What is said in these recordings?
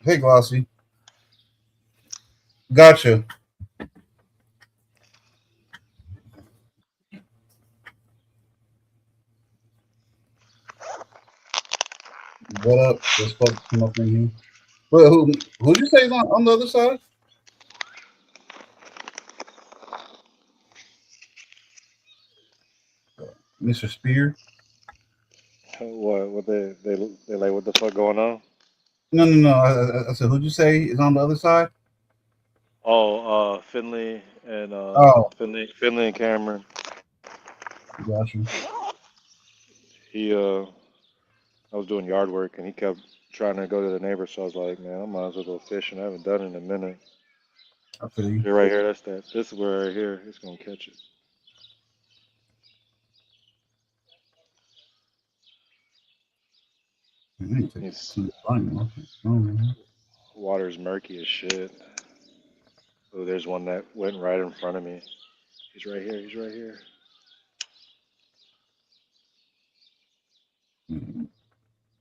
Hey, Glossy. Gotcha. What up? Let's come up in here. Well, who'd you say is on the other side? Mr. Spear? What they like? What the fuck going on? No, no, no. I said, who'd you say is on the other side? Oh, Oh, Finley and Cameron. gotcha. He I was doing yard work and he kept trying to go to the neighbor, so I was like, man, I might as well go fishing. I haven't done it in a minute. I feel you. Here, right here, that's that. This is where right here, he's gonna catch it. I ain't taking His too fun. Oh, water's murky as shit. Oh, there's one that went right in front of me. He's right here. He's right here.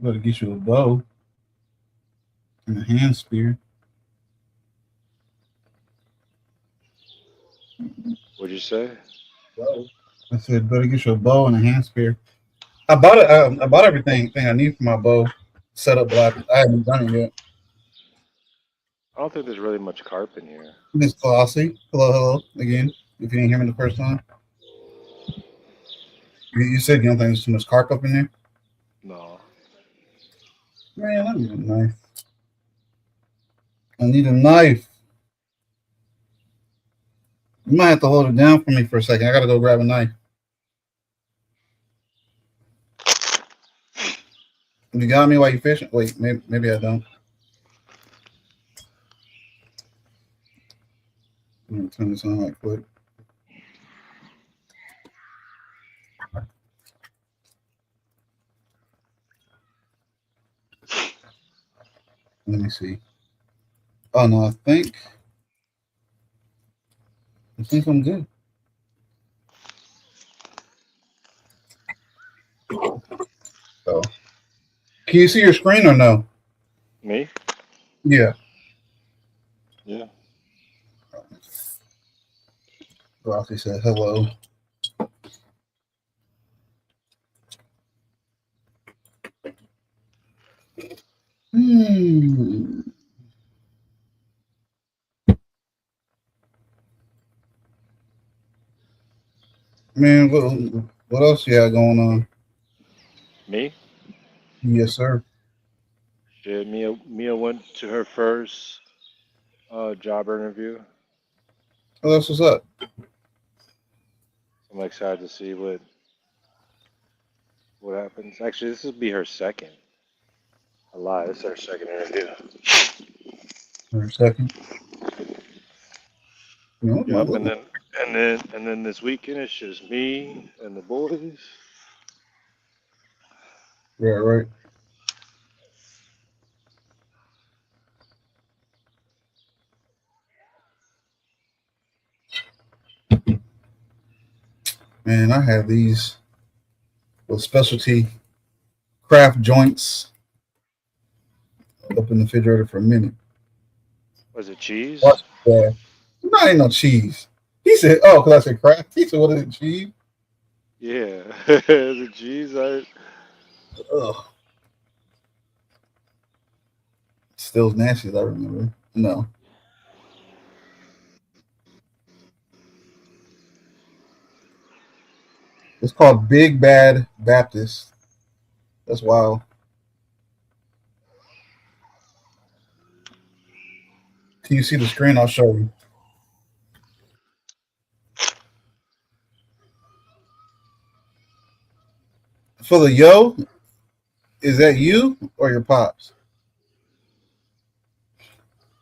better get you a bow and a hand spear. What'd you say? Bow. I said, better get you a bow and a hand spear. I bought it. I bought everything thing I need for my bow setup, but I haven't done it yet. I don't think there's really much carp in here. Miss Glossy, hello, hello again. If you didn't hear me the first time, you said you don't think there's too much carp up in there. No. Man, I need a knife. I need a knife. You might have to hold it down for me for a second. I gotta go grab a knife. You got me while you fishing? Wait, maybe I don't. I'm gonna turn this on right quick. Let me see. Oh no, I think I'm good. So, can you see your screen or no? Me? Yeah. Yeah. Glossy said hello. Hmm. Man, what else you got going on? Me? Yes, sir. Shit, Mia went to her first job interview. What else is up? I'm excited to see what happens. Actually, this will be her second. I lied. This is her second interview. For a second. You know, Yep. And then this weekend it's just me and the boys. right, right. Man, I have these with specialty craft joints up in the refrigerator for a minute. Was it cheese? What? Yeah. Not ain't no cheese. He said, "Oh, because I said craft." He said, "What is it, cheese?" Yeah. Is it cheese? Ugh, still as nasty as I remember. No, it's called Big Bad Baptist. That's wild. Can you see the screen? I'll show you. For the yo, is that you or your pops?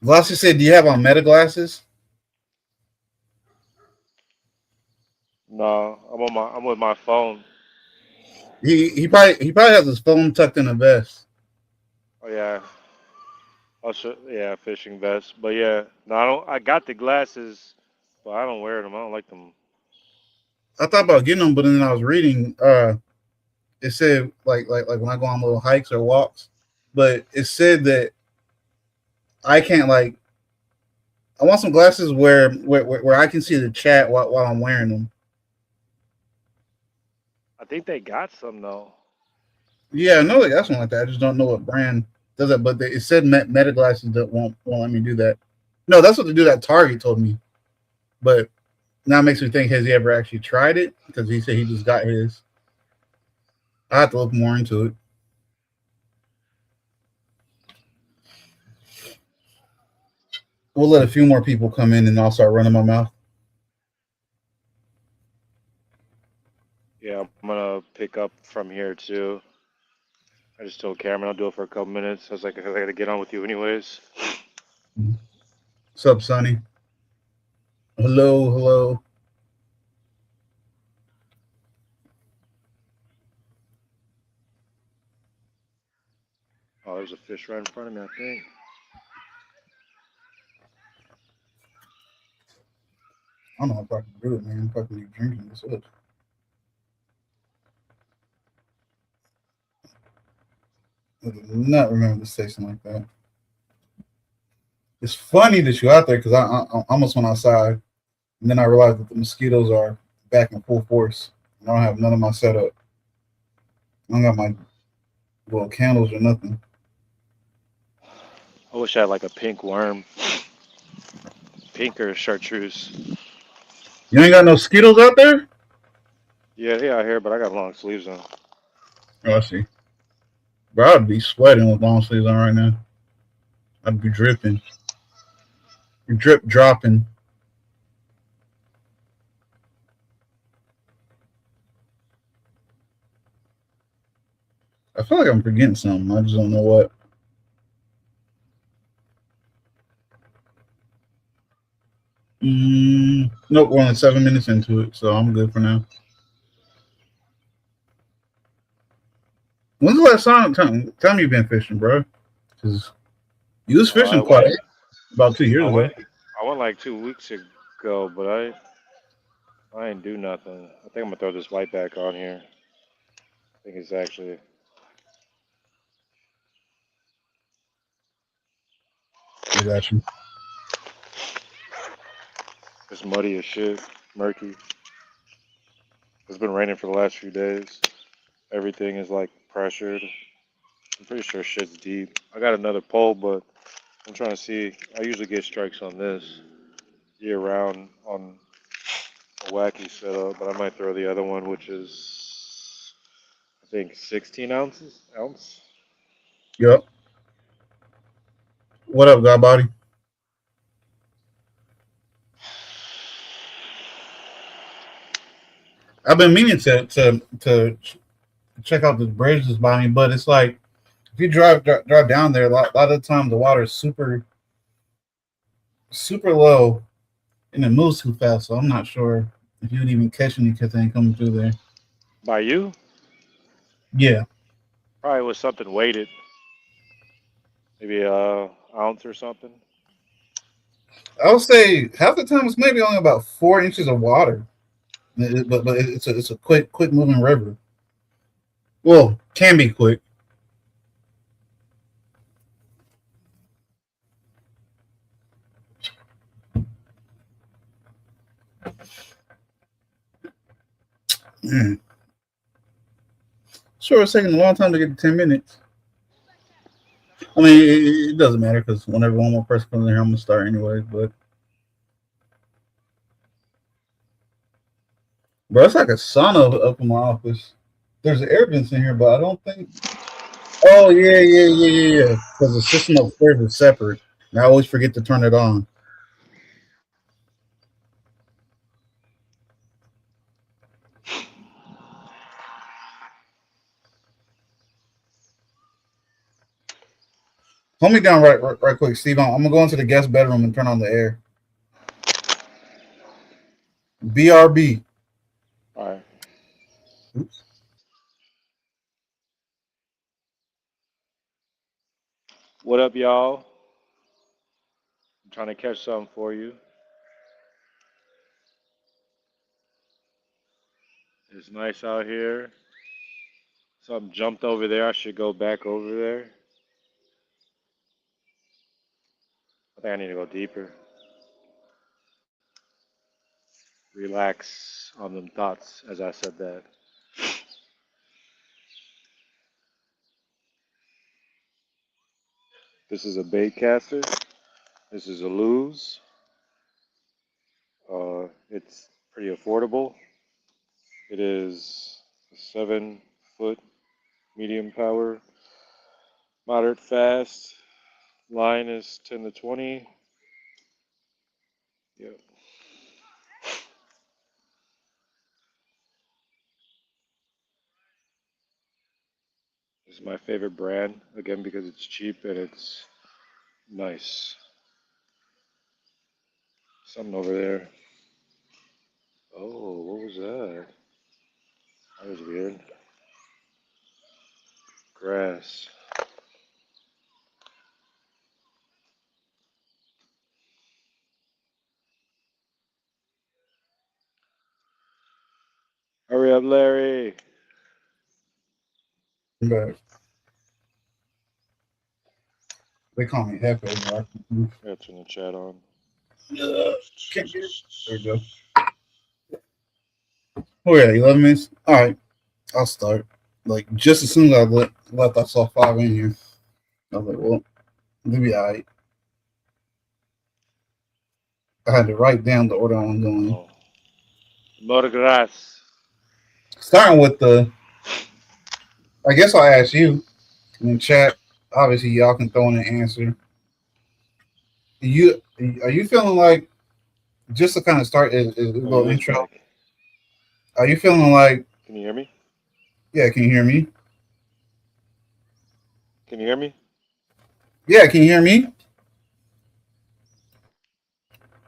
Velocity said, "Do you have on meta glasses?" No, I'm with my phone. He probably has his phone tucked in a vest. Oh yeah. Also, yeah, fishing vest. But yeah, no, I don't. I got the glasses, but I don't wear them. I don't like them. I thought about getting them, but then I was reading. It said like when I go on little hikes or walks, but it said that I can't like. I want some glasses where I can see the chat while I'm wearing them. I think they got some though. Yeah, I know they got something like that. I just don't know what brand does it. But it said Meta glasses that won't let me do that. No, that's what the dude at Target told me. But now it makes me think: has he ever actually tried it? Because he said he just got his. I have to look more into it. We'll let a few more people come in, and I'll start running my mouth. Yeah, I'm gonna pick up from here too. I just told Cameron I'll do it for a couple minutes. I was like, I gotta get on with you anyways. What's up, Sonny? Hello, hello. Oh, there's a fish right in front of me, I think. I don't know if I can do it, man. If I can be drinking this up. I do not remember this tasting like that. It's funny that you're out there because I almost went outside and then I realized that the mosquitoes are back in full force. I don't have none of my setup. I don't got my little candles or nothing. I wish I had like a pink worm, pink or chartreuse. You ain't got no mosquitoes out there? Yeah, they out here, but I got long sleeves on. Oh, I see. Bro, I'd be sweating with long sleeves on right now. I'd be dripping. Drip dropping. I feel like I'm forgetting something. I just don't know what. Nope, we're only 7 minutes into it, so I'm good for now. When's the last time you've been fishing, bro? Because you was I fishing quite went, about 2 years I ago. went, I went like 2 weeks ago, but I ain't do nothing. I think I'm gonna throw this white back on here. I think it's actually I got you. it's muddy as shit, murky. It's been raining for the last few days. Everything is like pressured. I'm pretty sure shit's deep. I got another pole, but I'm trying to see. I usually get strikes on this year round on a wacky setup, but I might throw the other one, which is I think 16 ounce. Yep. What up, God body? I've been meaning to check out the bridges by me, but it's like if you drive down there, a lot of the time the water is super low and it moves too fast. So I'm not sure if you would even catch any because they ain't coming through there. By you, Yeah, probably was something weighted, maybe a ounce or something. I would say half the time it's maybe only about 4 inches of water, but it's a quick moving river. Well, can be quick. Mm. Sure, it's taking a long time to get to 10 minutes. I mean, it doesn't matter because whenever one more person comes in here, I'm gonna start anyways. But bro, it's like a sauna up in my office. There's air vents in here, but I don't think. Oh yeah. Because the system upstairs is separate, and I always forget to turn it on. Hold me down right quick, Steve. I'm gonna go into the guest bedroom and turn on the air. BRB. All right. Oops. What up, y'all? I'm trying to catch something for you. It's nice out here. Something jumped over there. I should go back over there. I think I need to go deeper. Relax on them thoughts as I said that. This is a bait caster. This is a lose. It's pretty affordable. It is a 7 foot medium power, moderate fast. Line is 10 to 20. Yep. This is my favorite brand, again, because it's cheap and it's nice. Something over there. Oh, what was that? That was weird. Grass. Hurry up, Larry. But they call me Hefe. But I gotta turn the chat on. can't get it. There we go. Oh yeah, 11 minutes. All right, I'll start. Like just as soon as I left, I saw 5 in here. I was like, well, it'll be all right. I had to write down the order I'm going. Oh. More grass. Starting with the, I guess I'll ask you in the chat. Obviously, y'all can throw in an answer. You are you feeling like just to kind of start a Oh, he little is intro? back. Are you feeling like Can you hear me? yeah? Can you hear me? Can you hear me? Yeah, can you hear me?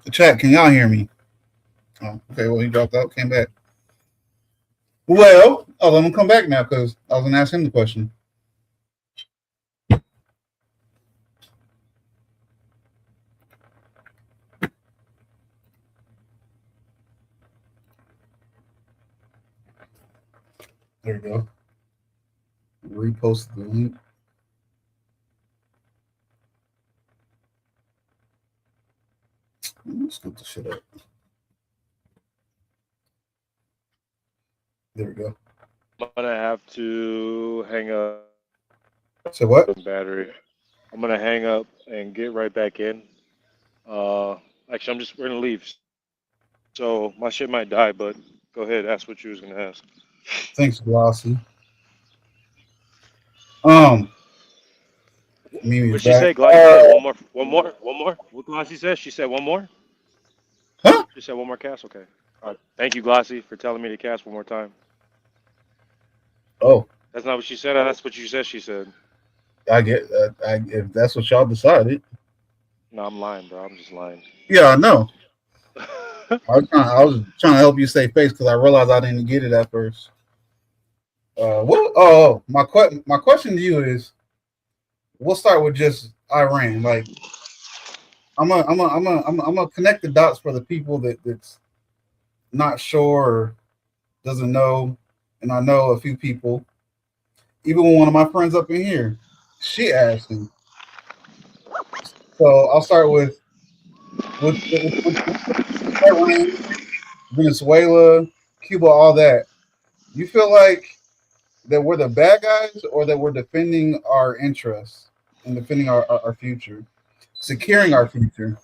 The chat, can y'all hear me? Oh, okay. Well, he dropped out, came back. Well, oh, let him come back now because I was gonna ask him the question. There we go. Repost the link. Let's scoop the shit up. There we go. I'm gonna have to hang up So what? the battery. I'm gonna hang up and get right back in. Uh, Actually, we're gonna leave. So my shit might die, but go ahead, ask what you was gonna ask. Thanks, Glossy. Um, Mimi's What'd she back. say? Glossy said one more, one more, one more. What Glossy said? She said one more. Huh? She said one more cast. Okay. All right. Thank you, Glossy, for telling me to cast one more time. Oh, That's not what she said. That's what you said. She said. I get. If that's what y'all decided. No, I'm lying, bro. I'm just lying. Yeah, I know. I was trying to help you save face because I realized I didn't get it at first. What? Oh, my question to you is: we'll start with just Iran. Like, I'm gonna connect the dots for the people that's not sure or doesn't know, and I know a few people. Even with one of my friends up in here, she asked me. So I'll start with Iran, Venezuela, Cuba, all that. You feel like that we're the bad guys, or that we're defending our interests and defending our future, securing our future?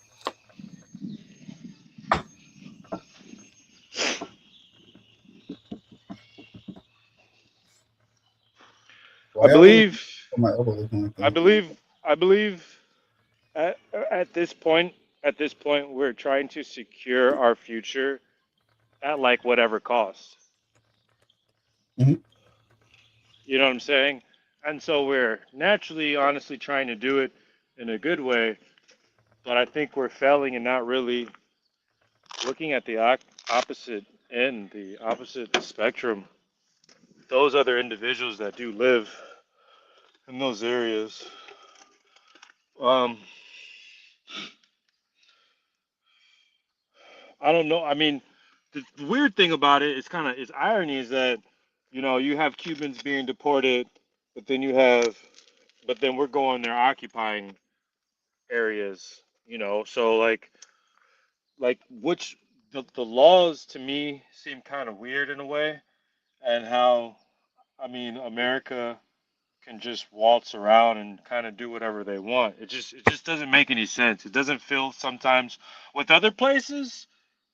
I Why y'all looking believe. at my elbow looking like I that? believe. I believe. At this point, we're trying to secure our future at like whatever cost. Mm-hmm. You know what I'm saying? And so we're naturally, honestly, trying to do it in a good way, but I think we're failing and not really looking at the opposite end, the opposite spectrum. Those other individuals that do live in those areas. Um, I don't know. I mean, the weird thing about it is kind of is irony is that you have Cubans being deported, but then we're going there occupying areas. So like which the laws to me seem kind of weird in a way, and how I mean America can just waltz around and kind of do whatever they want. It just doesn't make any sense. It doesn't feel sometimes with other places.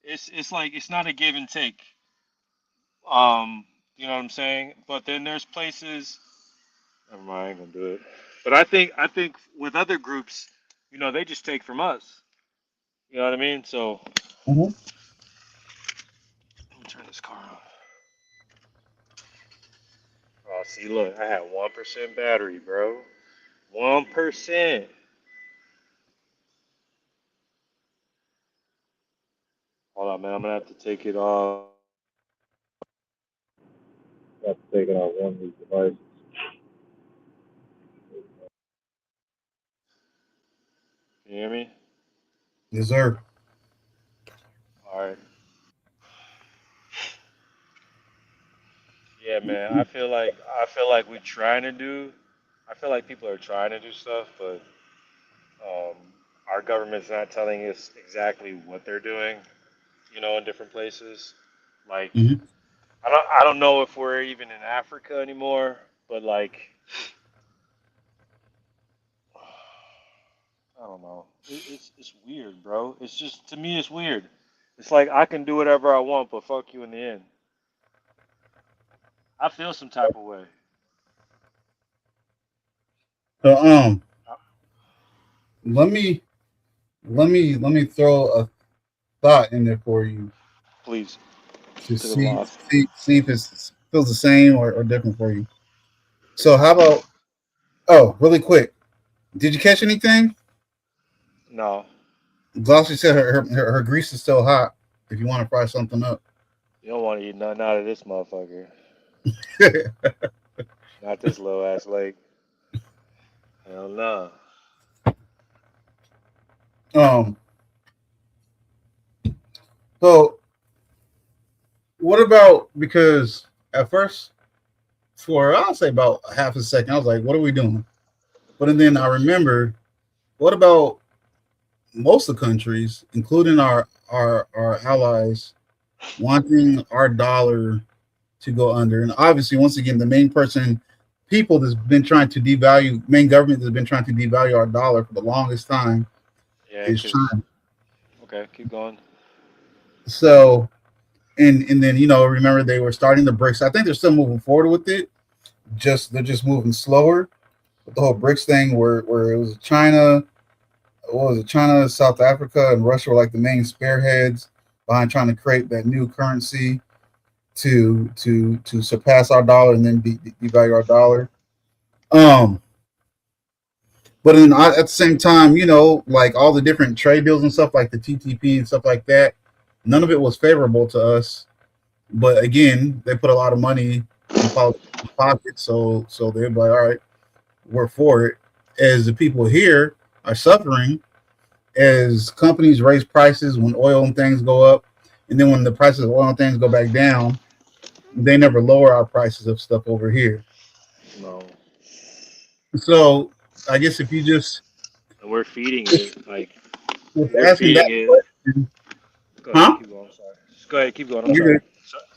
It's like it's not a give and take. Um, you know what I'm saying? But then there's places. Never mind, I ain't gonna do it. But I think with other groups, they just take from us. You know what I mean? So Mhm. let me turn this car on. Oh, see, look, I had 1% battery, bro. 1%. Hold on, man. I'm gonna have to take it off. I have to take it off one of these devices. Can you hear me? Yes, sir. All right. Yeah, man. I feel like we trying to do. I feel like people are trying to do stuff, but um, our government's not telling us exactly what they're doing. In different places. Like Mhm. I don't know if we're even in Africa anymore, but like I don't know. It's weird, bro. It's just to me it's weird. It's like I can do whatever I want, but fuck you in the end. I feel some type of way. So Uh, let me let me throw a thought in there for you Please, to to the lost. see if it feels the same or different for you. So how about, oh, really quick, did you catch anything? No, Glossy said her grease is still hot if you want to fry something up. you don't want to eat nothing out of this motherfucker. Not this little ass lake. Hell no. um so what about, because at first, for I'll say about half a second, I was like, what are we doing? But then I remember, what about most of the countries, including our allies, wanting our dollar to go under? And obviously, once again, the main person, people that's been trying to devalue, main government that's been trying to devalue our dollar for the longest time Yeah, is cause China. okay, keep going. So, and then remember, they were starting the BRICS. I think they're still moving forward with it. They're just moving slower. With the whole BRICS thing, where it was China, what was it? China, South Africa, and Russia were like the main spearheads behind trying to create that new currency to surpass our dollar and then devalue our dollar. Um, but then at the same time, like all the different trade deals and stuff, like the TTP and stuff like that, none of it was favorable to us. But again, they put a lot of money in politicians' pockets, so they're like, all right, we're for it. As the people here are suffering, as companies raise prices when oil and things go up, and then when the prices of oil and things go back down, they never lower our prices of stuff over here. No, So I guess if you just and we're feeding it. Like with we're asking that feeding it. question, Go ahead, huh? keep going. Sorry. Just go ahead, keep going. I'm You're sorry. good.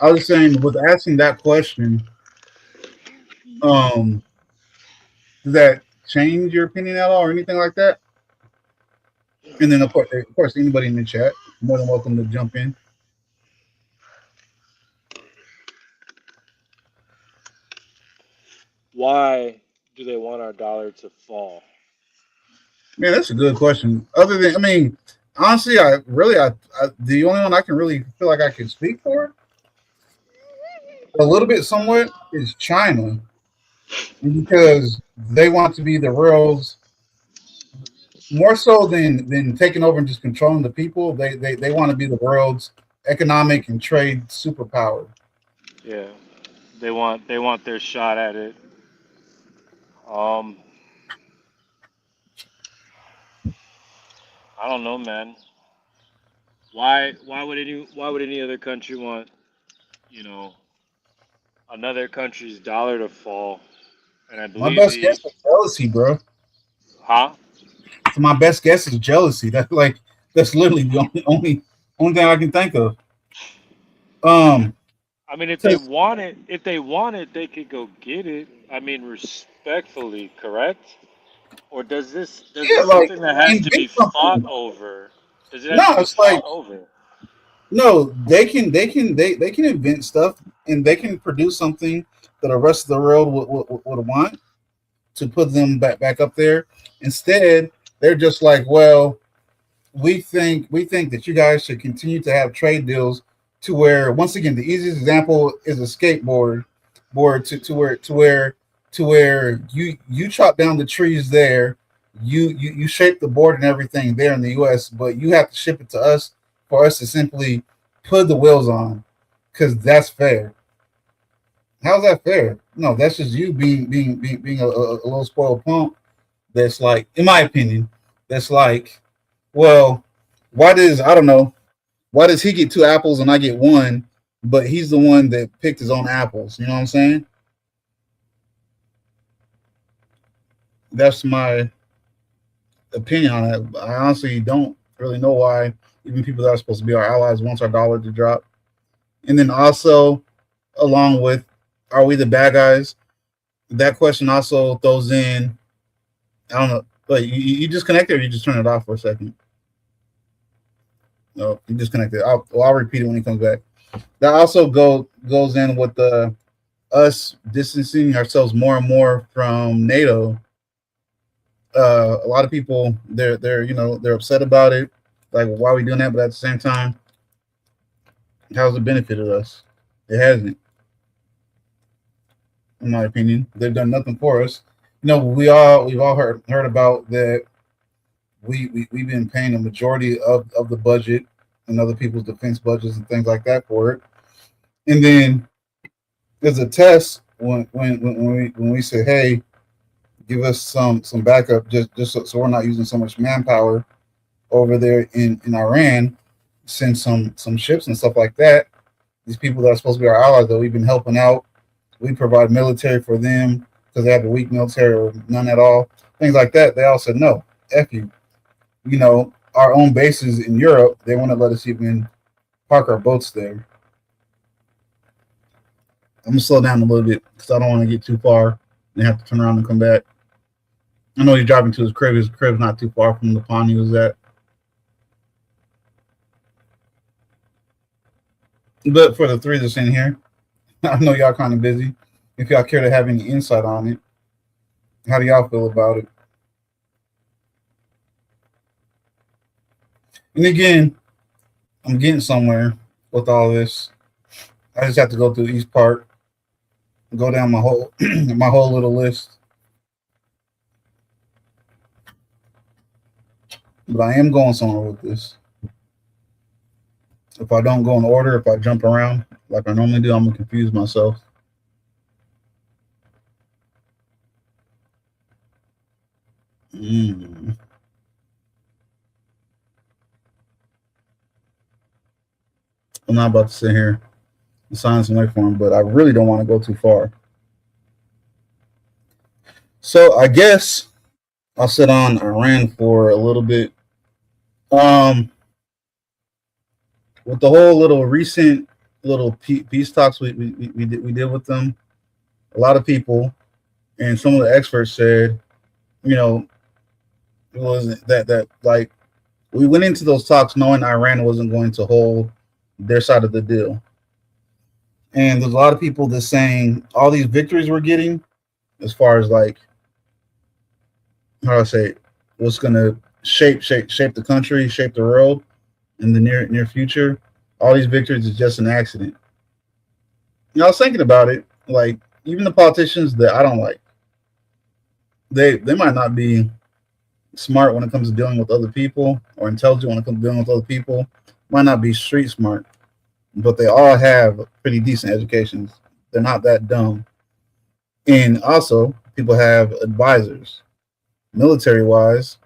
I was saying, with asking that question, um, does that change your opinion at all or anything like that? And then of course, anybody in the chat more than welcome to jump in. Why do they want our dollar to fall? Man, that's a good question. Other than, I mean, honestly, the only one I can really feel like I can speak for a little bit, somewhat, is China, because they want to be the world's, more so than taking over and just controlling the people. They want to be the world's economic and trade superpower. Yeah, they want their shot at it. Um, I don't know, man. Why would any other country want you know another country's dollar to fall? And I My believe best the guess is jealousy, bro. huh? So my best guess is jealousy. That's literally the only thing I can think of. Um, I mean, if they because want it, they could go get it. I mean, respectfully, correct? Or does yeah, this like something that has to invent be fought something. over? Does it No, have to be it's like fought over? no, they can invent stuff and they can produce something that the rest of the world would want to put them back up there. Instead, they're just like, well, we think that you guys should continue to have trade deals to where once again the easiest example is a skateboard board to where you chop down the trees there, you shape the board and everything there in the US, but you have to ship it to us for us to simply put the wheels on because that's fair. How's that fair? No, that's just you being a little spoiled punk. That's like, in my opinion, that's like, well, why does I don't know why does he get two apples and I get one, but he's the one that picked his own apples? You know what I'm saying? That's my opinion on it. I honestly don't really know why even people that are supposed to be our allies want our dollar to drop. And then also, along with, are we the bad guys? That question also throws in. I don't know. But you disconnect it or you just turn it off for a second. No, you disconnect it. I'll repeat it when he comes back. That also goes in with the us distancing ourselves more and more from NATO. A lot of people they're upset about it. Like, why are we doing that? But at the same time, how's it benefited us? It hasn't, in my opinion. They've done nothing for us. We've all heard about that. We've been paying the majority of the budget and other people's defense budgets and things like that for it. And then there's a test when we say, hey, give us some backup just so we're not using so much manpower over there in Iran, send some ships and stuff like that. These people that are supposed to be our allies that we've been helping out, we provide military for them because they have a weak military or none at all, things like that. They all said no, f you. Our own bases in Europe, they want to let us even park our boats there. I'm gonna slow down a little bit because I don't want to get too far and have to turn around and come back. I know he's driving to his crib. His crib's not too far from the pond he was at. But for the three that's in here, I know y'all kind of busy. If y'all care to have any insight on it, how do y'all feel about it? And again, I'm getting somewhere with all this. I just have to go through each part, go down my whole my whole little list. But I am going somewhere with this. If I don't go in order, if I jump around like I normally do, I'm gonna confuse myself. Mm. I'm not about to sit here and sign some way for him, but I really don't want to go too far. So I guess I'll sit on Iran for a little bit. Um, with the whole little recent little peace talks we did with them, a lot of people and some of the experts said, you know, it was that like we went into those talks knowing Iran wasn't going to hold their side of the deal. And there's a lot of people that saying all these victories we're getting, as far as like how do I say it, what's gonna shape the country, shape the world in the near future. All these victories is just an accident. I was thinking about it, like even the politicians that I don't like, they might not be smart when it comes to dealing with other people or intelligent when it comes to dealing with other people, might not be street smart, but they all have pretty decent educations. They're not that dumb. And also, people have advisors. Military wise,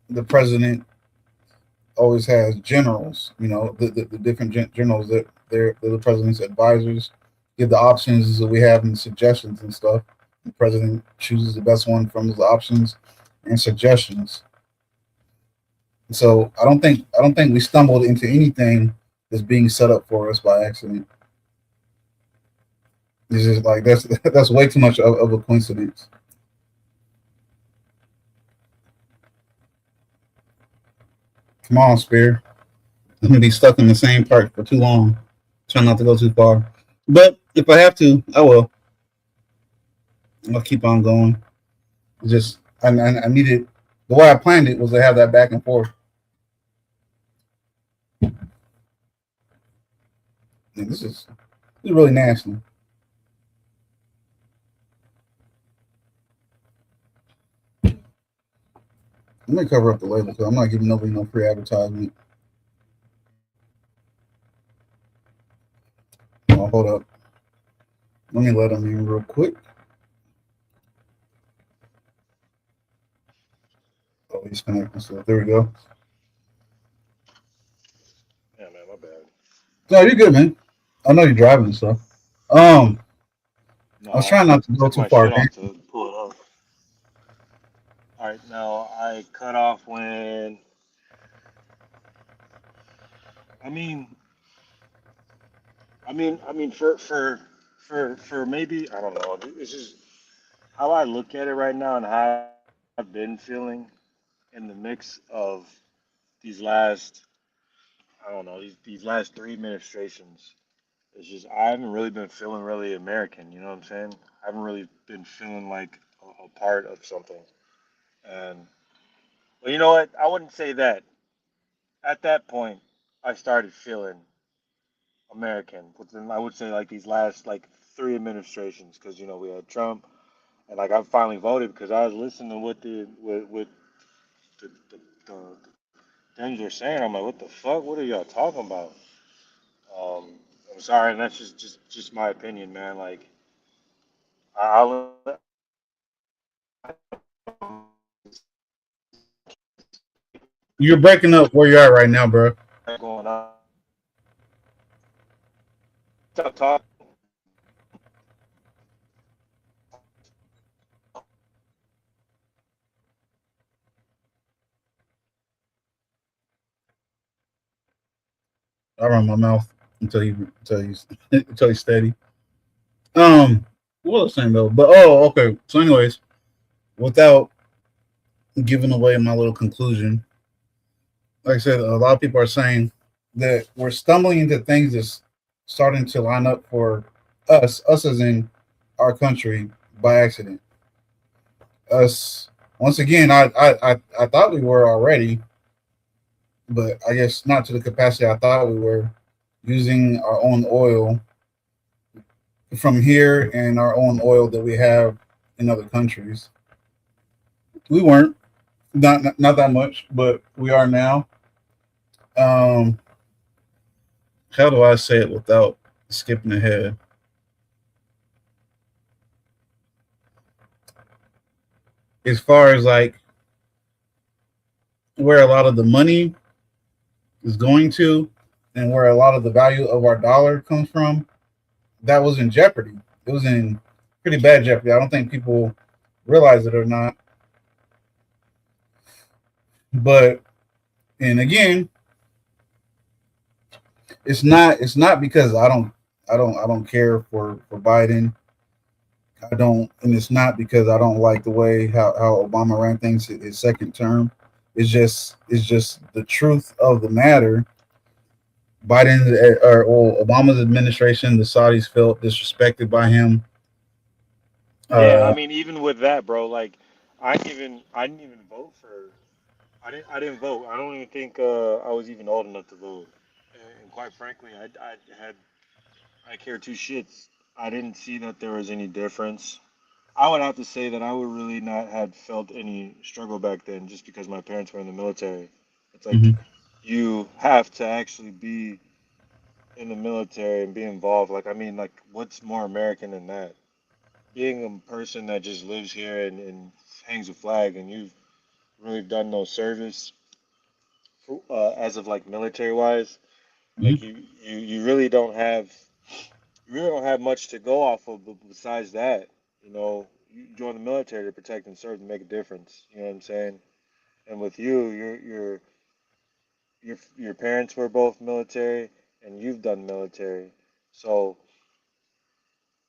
the president always has generals, the different generals that they're the president's advisors, give the options that we have and suggestions and stuff. The president chooses the best one from those options and suggestions. So I don't think we stumbled into anything that's being set up for us by accident. It's just like that's way too much of a coincidence. Come on, Spear. I'm gonna be stuck in the same part for too long. Try not to go too far. But if I have to, I will. I'll keep on going. Just I needed the way I planned it was to have that back and forth. And this is really nasty. Let me cover up the label because I'm not giving nobody no free advertisement. Oh, hold up. Let me let them in real quick. Oh, he's connecting stuff. There we go. Yeah, man, my bad. No, you're good, man. I know you're driving and stuff. Um, No, I was I trying not to go took too my far. shit off to pull it up. All right, now I cut off when. I mean, for maybe I don't know. This is how I look at it right now and how I've been feeling in the mix of these last I don't know these last three administrations. It's just I haven't really been feeling really American. You know what I'm saying? I haven't really been feeling like a part of something. And well, you know what? I wouldn't say that. At that point, I started feeling American. Within I would say like these last like three administrations, because we had Trump, and like I finally voted because I was listening to what the things they're saying. I'm like, what the fuck? What are y'all talking about? Um, I'm sorry, and that's just my opinion, man. Like I'll You're breaking up where you're at right now, bro. going on. Stop talking. I run my mouth until you steady. Um, what was I saying though? But oh, okay. So, anyways, without giving away my little conclusion, like I said, a lot of people are saying that we're stumbling into things that's starting to line up for us as in our country by accident. Us once again, I thought we were already, but I guess not to the capacity I thought we were, using our own oil from here and our own oil that we have in other countries. We weren't not that much, but we are now. Um, how do I say it without skipping ahead? As far as like where a lot of the money is going to, and where a lot of the value of our dollar comes from, that was in jeopardy. It was in pretty bad jeopardy. I don't think people realize it or not. But and again, it's not because I don't care for Biden. I don't, and it's not because I don't like the way how Obama ran things his second term. It's just the truth of the matter. Biden or Obama's administration, the Saudis felt disrespected by him. Yeah, I Uh, mean, even with that, bro, like I didn't even vote for I didn't vote. I don't even think I was even old enough to vote. And quite frankly, I care two shits. I didn't see that there was any difference. I would have to say that I would really not have felt any struggle back then, just because my parents were in the military. It's like mhm. you have to actually be in the military and be involved. Like I mean, like what's more American than that? Being a person that just lives here and hangs a flag, and you've really done no service as of like military wise. Like Mhm. you really don't have much to go off of. But besides that, you join the military to protect and serve and make a difference. You know what I'm saying? And with you, you're your parents were both military, and you've done military, so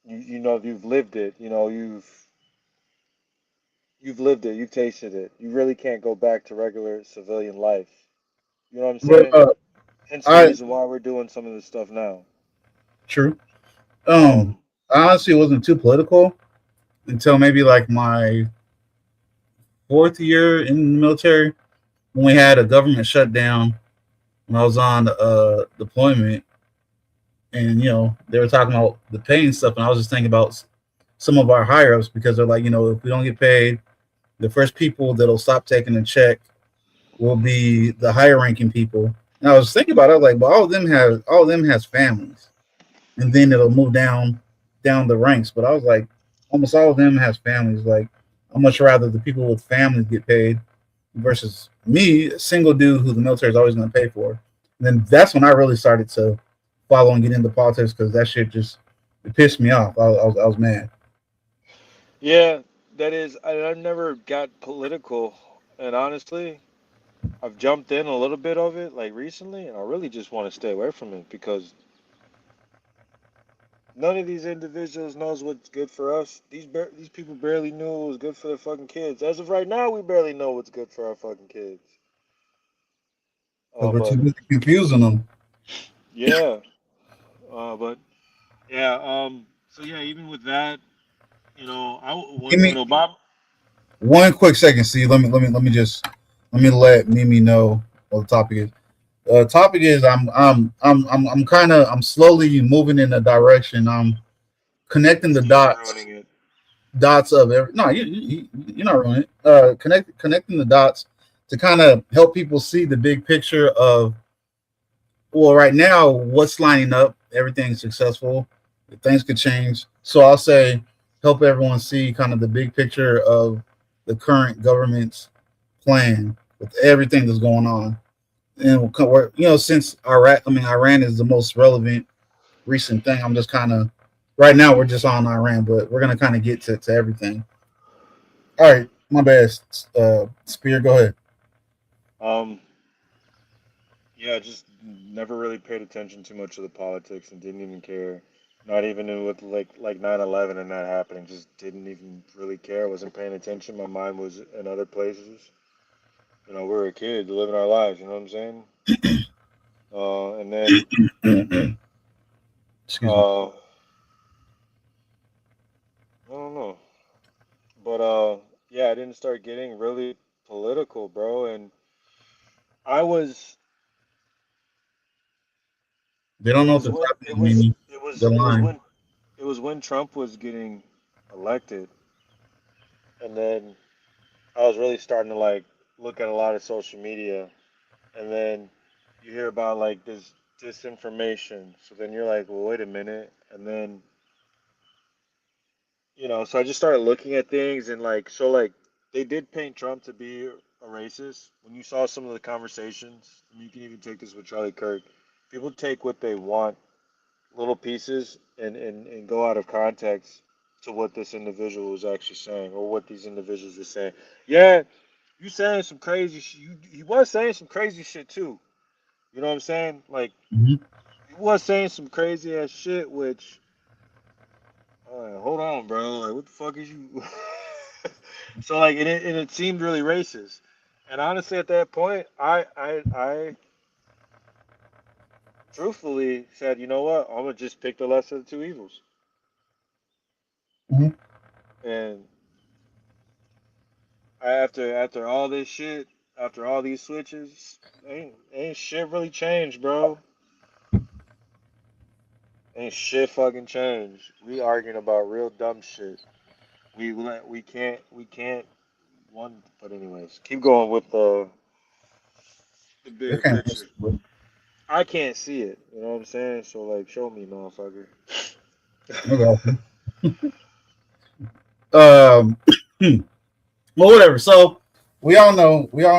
you know you've lived it. You know you've lived it. You've tasted it. You really can't go back to regular civilian life. You know what I'm But saying? Hence the I reason why we're doing some of this stuff now. true. Um, I honestly wasn't too political until maybe like my fourth year in the military when we had a government shutdown when I was on deployment, and they were talking about the pay and stuff, and I was just thinking about some of our higher ups because they're like, if we don't get paid, the first people that'll stop taking a check will be the higher ranking people. And I was thinking about it, I was like, but all of them has families, and then it'll move down the ranks. But I was like, almost all of them has families. Like, I'd much rather the people with families get paid versus me, a single dude who the military is always going to pay for. And then that's when I really started to follow and get into politics because that shit just it pissed me off. I was mad. yeah, that is. I've never got political, and honestly, I've jumped in a little bit of it like recently, and I really just want to stay away from it because none of these individuals knows what's good for us. These people barely knew what was good for their fucking kids. As of right now, we barely know what's good for our fucking kids. Because we're too But busy confusing them. yeah, but yeah. So yeah, even with that, Give when me Obama. one quick second. See, let me let Mimi know what the topic is. Topic is I'm kind of I'm slowly moving in a direction. I'm connecting the So you're dots ruining it. dots of every. No, you're not ruining it. Connecting the dots to kind of help people see the big picture of, well, right now what's lining up. Everything's successful. Things could change. So I'll say help everyone see kind of the big picture of the current government's plan with everything that's going on. And since Iran is the most relevant recent thing. I'm just kind of right now we're just on Iran, but we're gonna kind of get to everything. All right, my bad. Spear, go ahead. Um, yeah, just never really paid attention too much to the politics and didn't even care. Not even with like 9/11 and that happening, just didn't even really care. Wasn't paying attention. My mind was in other places. We were a kid living our lives. You know what I'm saying? And then Excuse me. I don't know, but yeah, I didn't start getting really political, bro. And I was They don't it know what was they're when talking, Mimi. The line. it was when Trump was getting elected, and then I was really starting to like look at a lot of social media, and then you hear about like this disinformation. So then you're like, well, wait a minute, and then so I just started looking at things, and like they did paint Trump to be a racist. When you saw some of the conversations, and you can even take this with Charlie Kirk, people take what they want, little pieces, and go out of context to what this individual was actually saying or what these individuals were saying. Yeah, you saying some crazy shit. He was saying some crazy shit too. You know what I'm saying? Like Mm-hmm. he was saying some crazy ass shit, which hold on, bro. Like what the fuck is you? So like and it seemed really racist. And honestly, at that point, I truthfully said, you know what? I'm gonna just pick the lesser of the two evils. Mm-hmm. And after all this shit, after all these switches, ain't shit really changed, bro. Ain't shit fucking changed. We arguing about real dumb shit. We can't one. But anyways, keep going with the They bigger can't picture. listen, but I can't see it. You know what I'm saying? So like, show me, motherfucker. I got you. Um, well, whatever. So we all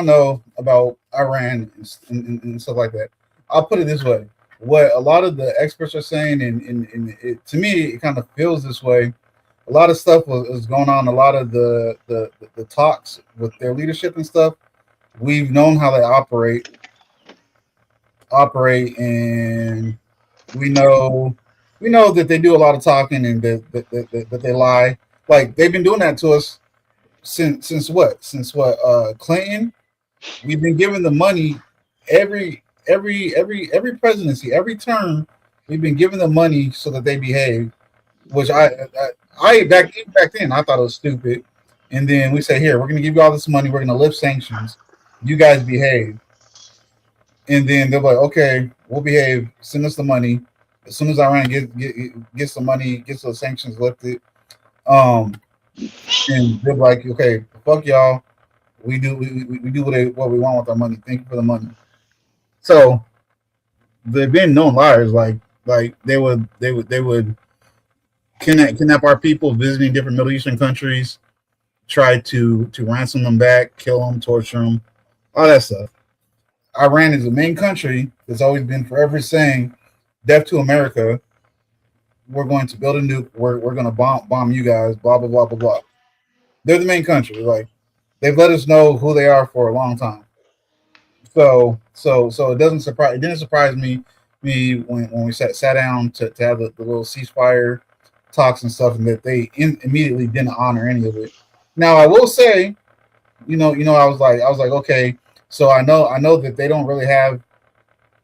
know about Iran and stuff like that. I'll put it this way: what a lot of the experts are saying, and to me, it kind of feels this way. A lot of stuff was going on. A lot of the talks with their leadership and stuff. We've known how they operate. operate, and we know we know that they do a lot of talking and that they lie. Like they've been doing that to us since what? Since what? Clinton. We've been giving the money every presidency, every term. We've been giving them money so that they behave. Which I back then I thought it was stupid. And then we say, here, we're going to give you all this money. We're going to lift sanctions. You guys behave. And then they're like, okay, we'll behave. Send us the money. As soon as Iran gets the money, gets those sanctions lifted, um, and they're like, okay, fuck y'all. We do what we want with our money. Thank you for the money. So they've been known liars. Like they would kidnap our people visiting different Middle Eastern countries, try to ransom them back, kill them, torture them, all that stuff. Iran is the main country that's always been forever saying, "Death to America. We're going to build a nuke. We're going to bomb you guys." Blah blah blah blah blah. They're the main country. Like they've let us know who they are for a long time. So it didn't surprise me when we sat down to have the little ceasefire talks and stuff, and that they immediately didn't honor any of it. Now I will say, I was like, okay, so I know that they don't really have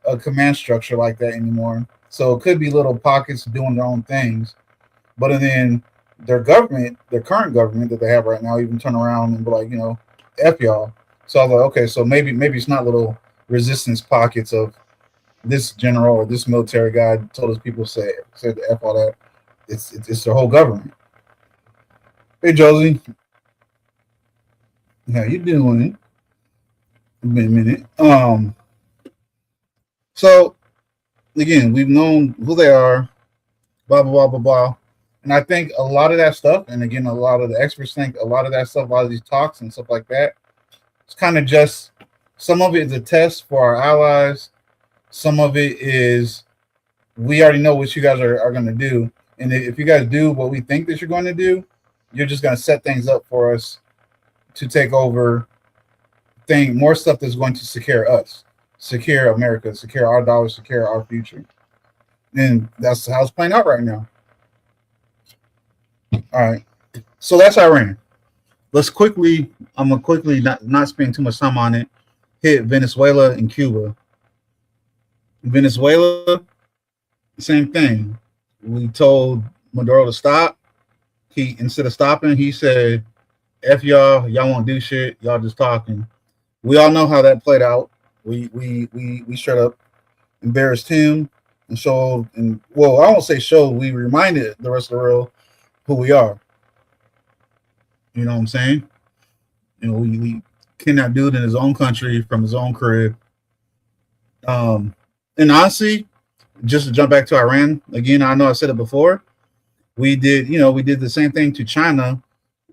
a command structure like that anymore. So it could be little pockets doing their own things, but then their government, their current government that they have right now, even turn around and be like, f y'all. So I was like, okay, so maybe it's not little resistance pockets of this general or this military guy told his people said the f all that. It's their whole government. Hey Josie, how you doing? Been a minute. So again, we've known who they are, blah blah blah blah blah. And I think a lot of that stuff, and again, a lot of the experts think a lot of that stuff, a lot of these talks and stuff like that, it's kind of just some of it is a test for our allies. Some of it is we already know what you guys are going to do. And if you guys do what we think that you're going to do, you're just going to set things up for us to take over more stuff that's going to secure us, secure America, secure our dollars, secure our future. And that's how it's playing out right now. All right. So that's Iran. I'm going to quickly not spend too much time on it, hit Venezuela and Cuba. Venezuela, same thing. We told Maduro to stop. He instead of stopping, he said, "F y'all won't do shit. Y'all just talking." We all know how that played out. We straight up embarrassed him and showed, and well, I won't say showed. We reminded the rest of the world who we are. You know what I'm saying? We cannot do it in his own country from his own crib. And honestly, just to jump back to Iran again, I know I said it before. We did the same thing to China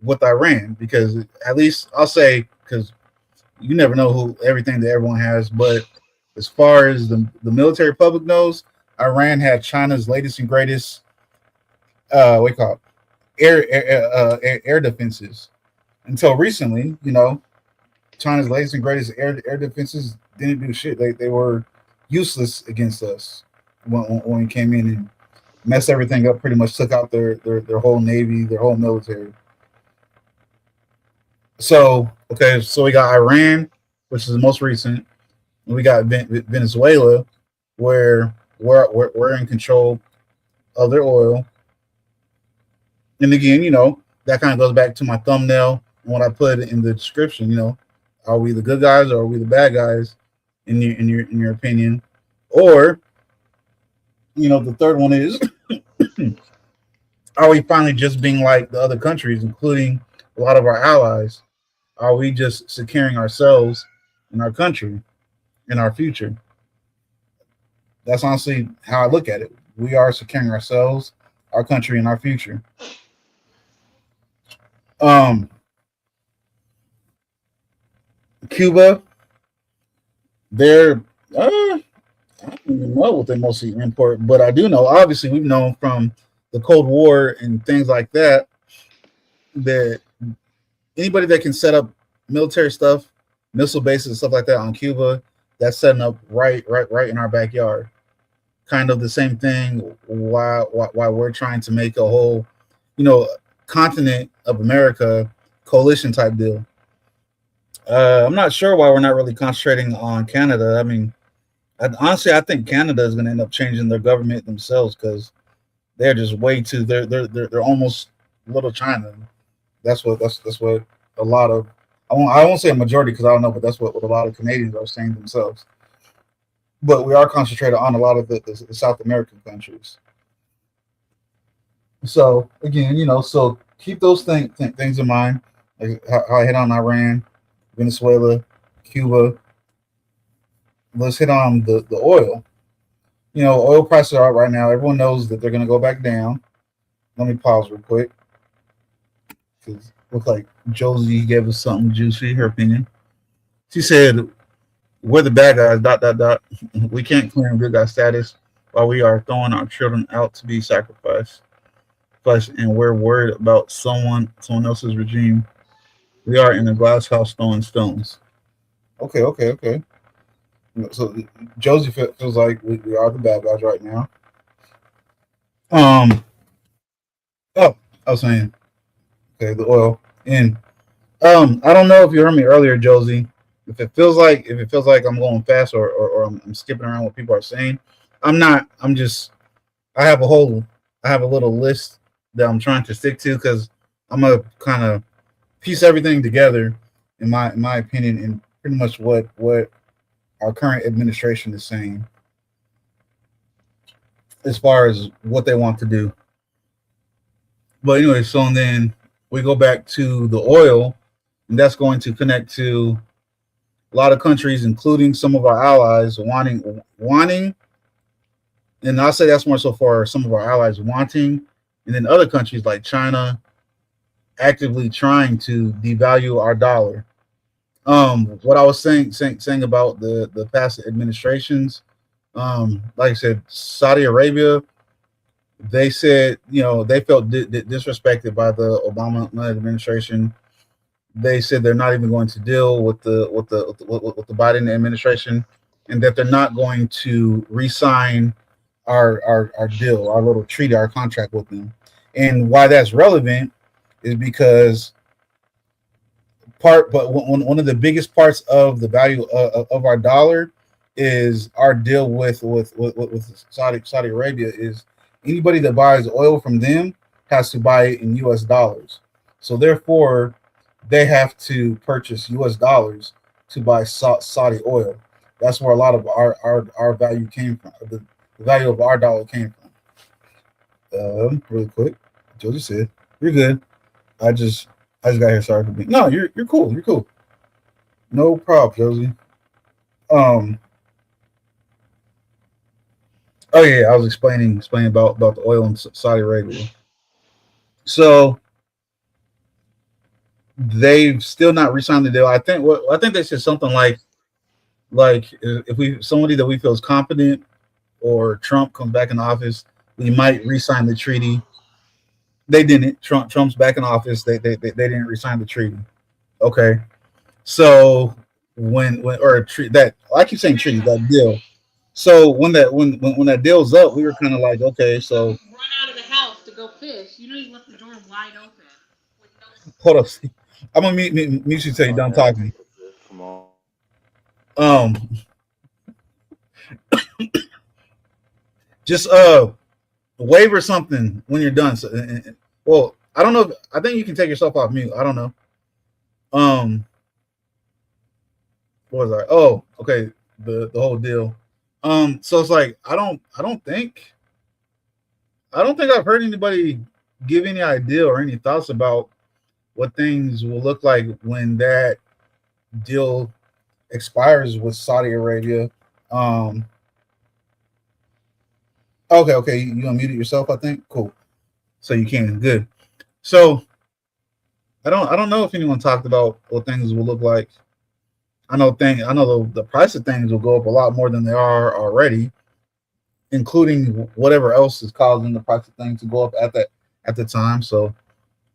with Iran, because at least I'll say, because you never know who everything that everyone has, but as far as the military public knows, Iran had China's latest and greatest what do you call it? Air defenses. Until recently, China's latest and greatest air defenses didn't do shit. They were useless against us when we came in and messed everything up. Pretty much took out their whole navy, their whole military. So okay, so we got Iran, which is the most recent. And we got Venezuela, where we're in control of their oil. And again, that kind of goes back to my thumbnail and what I put in the description. Are we the good guys or are we the bad guys in your opinion? Or the third one is, are we finally just being like the other countries, including a lot of our allies? Are we just securing ourselves and our country and our future? That's honestly how I look at it. We are securing ourselves, our country, and our future. Cuba, they're I don't even know what they mostly import, but I do know. Obviously, we've known from the Cold War and things like that anybody that can set up military stuff, missile bases and stuff like that on Cuba, that's setting up right in our backyard. Kind of the same thing. Why we're trying to make a whole, you know, continent of America coalition type deal. I'm not sure why we're not really concentrating on Canada. I mean, honestly, I think Canada is going to end up changing their government themselves because they're just way too. They're almost little China. That's what a lot of. I won't say a majority because I don't know, but that's what a lot of Canadians are saying themselves. But we are concentrated on a lot of the South American countries. So again, so keep those things in mind. Like how I hit on Iran, Venezuela, Cuba. Let's hit on the oil. Oil prices are up right now. Everyone knows that they're going to go back down. Let me pause real quick because it looked like Josie gave us something juicy. Her opinion. She said, "We're the bad guys. Dot dot dot. We can't claim good guy status while we are throwing our children out to be sacrificed. And we're worried about someone else's regime. We are in a glass house throwing stones." Okay, okay, okay. So Josie feels like we are the bad guys right now. Um. Oh, I was saying, okay, the oil. And I don't know if you heard me earlier, Josie. If it feels like I'm going fast or I'm skipping around what people are saying, I'm not. I'm just. I have a whole. I have a little list that I'm trying to stick to because I'm gonna kind of piece everything together, in my opinion, and pretty much what our current administration is saying as far as what they want to do. But anyway, so and then we go back to the oil, and that's going to connect to a lot of countries, including some of our allies wanting, and I'll say that's more so for some of our allies wanting, and then other countries like China actively trying to devalue our dollar. What I was saying about the past administrations, like I said, Saudi Arabia, they said they felt disrespected by the Obama administration. They said they're not even going to deal with the Biden administration, and that they're not going to re-sign our deal, our little treaty, our contract with them. And why that's relevant is because one of the biggest parts of the value of our dollar is our deal with Saudi Arabia. Is anybody that buys oil from them has to buy it in U.S. dollars. So therefore, they have to purchase U.S. dollars to buy Saudi oil. That's where a lot of our value came from. The value of our dollar came from. Really quick, Josie said, "You're good. I just I just got here. Sorry for being. No, you're cool. You're cool. No problem, Josie. Um. Oh yeah, I was explaining about the oil in Saudi Arabia. So they've still not re-signed the deal. I think they said something like if we somebody that we feel is competent or Trump comes back in office, we might re-sign the treaty. They didn't. Trump's back in office. They didn't re-sign the treaty. Okay. So when or treat that I keep saying treaty that deal. So when that deal's up, we were kind of like, okay, so hold up. I'm gonna mute you till you're Oh, done yeah, talking. take a bit. Come on. Um, just wave or something when you're done. So, well, I don't know. I think you can take yourself off mute. I don't know. Um, what was I? Oh, okay. The whole deal. So it's like I don't think I've heard anybody give any idea or any thoughts about what things will look like when that deal expires with Saudi Arabia. Um, okay, okay, you unmuted yourself. I think cool. So you can good. So I don't know if anyone talked about what things will look like. I know the price of things will go up a lot more than they are already, including whatever else is causing the price of things to go up at the time. So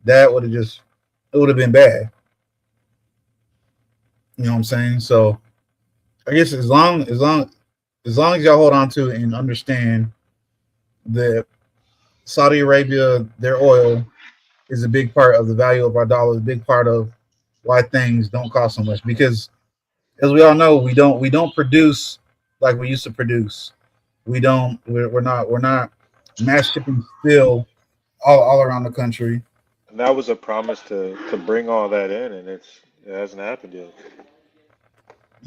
that would have just it would have been bad. You know what I'm saying? So I guess as long as y'all hold on to and understand that Saudi Arabia, their oil is a big part of the value of our dollar, a big part of why things don't cost so much. Because as we all know, we don't produce like we used to produce. We're not mass shipping steel all around the country. And that was a promise to bring all that in, and it hasn't happened yet.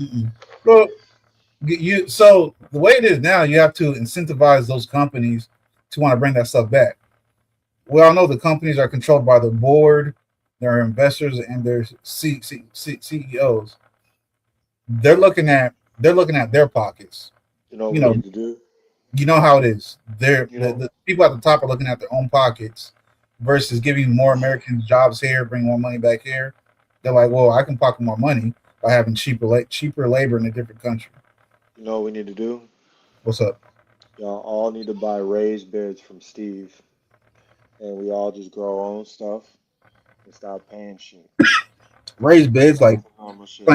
Mm-mm. Well, so the way it is now, you have to incentivize those companies to want to bring that stuff back. We all know the companies are controlled by the board, their investors, and their CEOs. They're looking at their pockets. You know what You we know, need to do? you know how it is. You know, The people at the top are looking at their own pockets versus giving more Americans jobs here, bring more money back here. They're like, well, I can pocket more money by having cheaper labor in a different country. you know what we need to do? What's up? Y'all all need to buy raised beds from Steve, and we all just grow our own stuff and stop paying shit. Raised beds Back like to normal shit.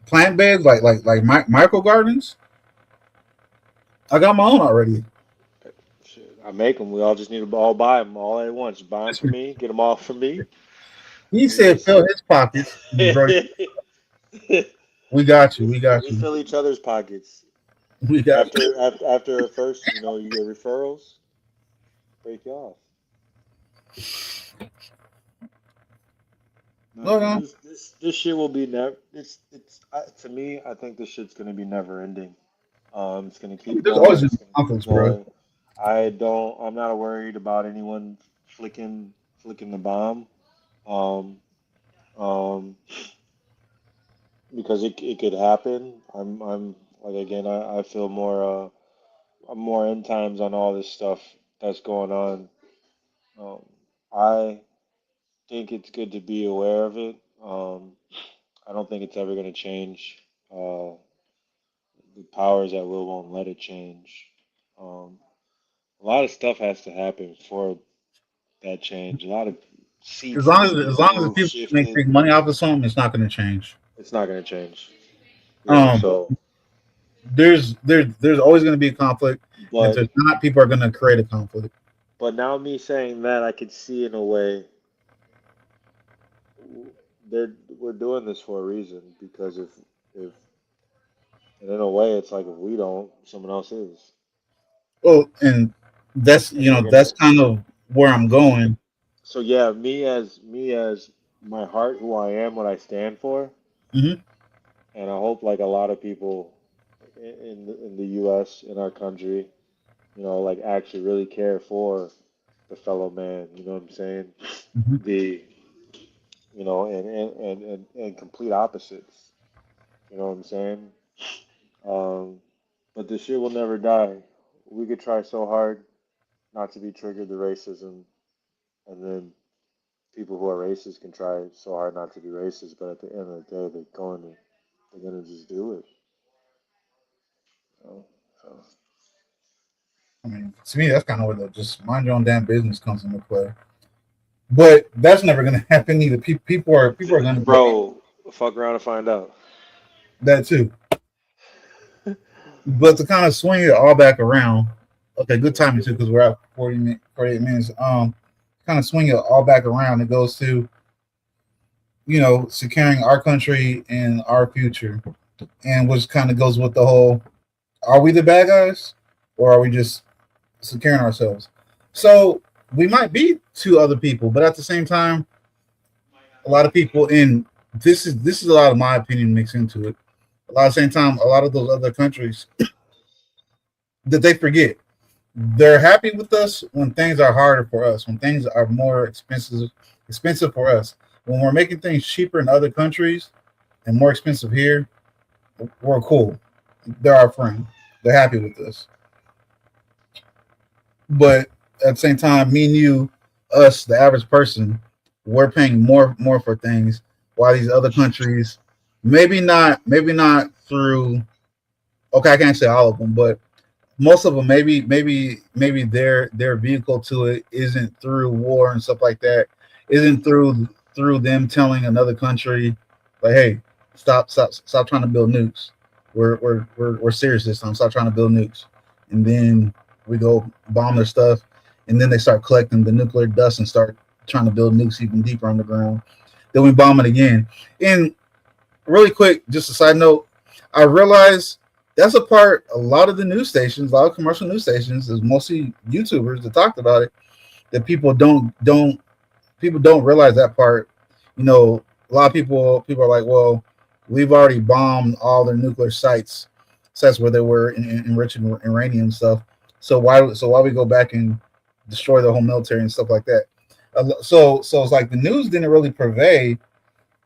plant beds, like micro gardens. I got my own already. Shit, I make them. We all just need to all buy them all at once. Buy them for me. Get them all for me. He We said just fill his pockets. Bro, we got you. We got we you. fill each other's pockets. We got you. After first, you get referrals, break you off. No, Look because on. this shit will be never. It's to me. I think this shit's gonna be never ending. It's gonna keep There's always going. been It's gonna keep conflicts, bro. going. I don't. I'm not worried about anyone flicking the bomb. Um, um, because it could happen. I'm like again. I feel more. I'm more end times on all this stuff that's going on. Um, I think it's good to be aware of it. I don't think it's ever going to change. The powers that will won't let it change. Um, a lot of stuff has to happen for that change. A lot of As seats long need as to be as long as the moved, people make shifted. big money off of something, it's not going to change. It's not going to change. Um, So, there's always going to be a conflict, and if but there's not, people are going to create a conflict. now me saying that, I could see in a way we're doing this for a reason because if and in a way it's like if we don't, someone else is, Well, and that's and they're that's gonna. kind of where I'm So going. so yeah, me as my heart, who I am, what I stand for, Hmm. and I hope like a lot of people in the U.S. in our country, like actually really care for the fellow man. You know what I'm saying? Hmm. The and complete opposites. You know what I'm saying? Um, but this shit will never die. We could try so hard not to be triggered to racism, and then people who are racist can try so hard not to be racist. But at the end of the day, they're gonna just do it. You know? So I mean, to me, that's kind of where the just mind your own damn business comes into play. But that's never going to happen either. People are going to go bro, fuck around and find out. that too. But to kind of swing it all back around, okay, good timing too because we're at 48 minutes. Kind of swing it all back around. It goes to securing our country and our future, and which kind of goes with the whole: are we the bad guys, or are we just securing ourselves? So we might be two other people, but at the same time, a lot of people in this is a lot of my opinion mixed into it. A lot of the same time, a lot of those other countries that they forget they're happy with us when things are harder for us, when things are more expensive for us. When we're making things cheaper in other countries and more expensive here, we're cool. They're our friend. They're happy with us. But at the same time, me and you, us, the average person, we're paying more for things, while these other countries, maybe not through. Okay, I can't say all of them, but most of them, maybe their vehicle to it isn't through war and stuff like that, isn't through them telling another country like, hey, stop trying to build nukes. we're serious this time. Stop trying to build nukes. And then we go bomb their stuff, and then they start collecting the nuclear dust and start trying to build nukes even deeper underground. Then we bomb it again. And really quick, just a side note, I realized that's a part a lot of the news stations, a lot of commercial news stations, is mostly YouTubers that talked about it. That people don't realize that part. You know, a lot of people are like, well, we've already bombed all their nuclear sites where they were enriching uranium stuff. So why we go back and destroy the whole military and stuff like that? So it's like the news didn't really purvey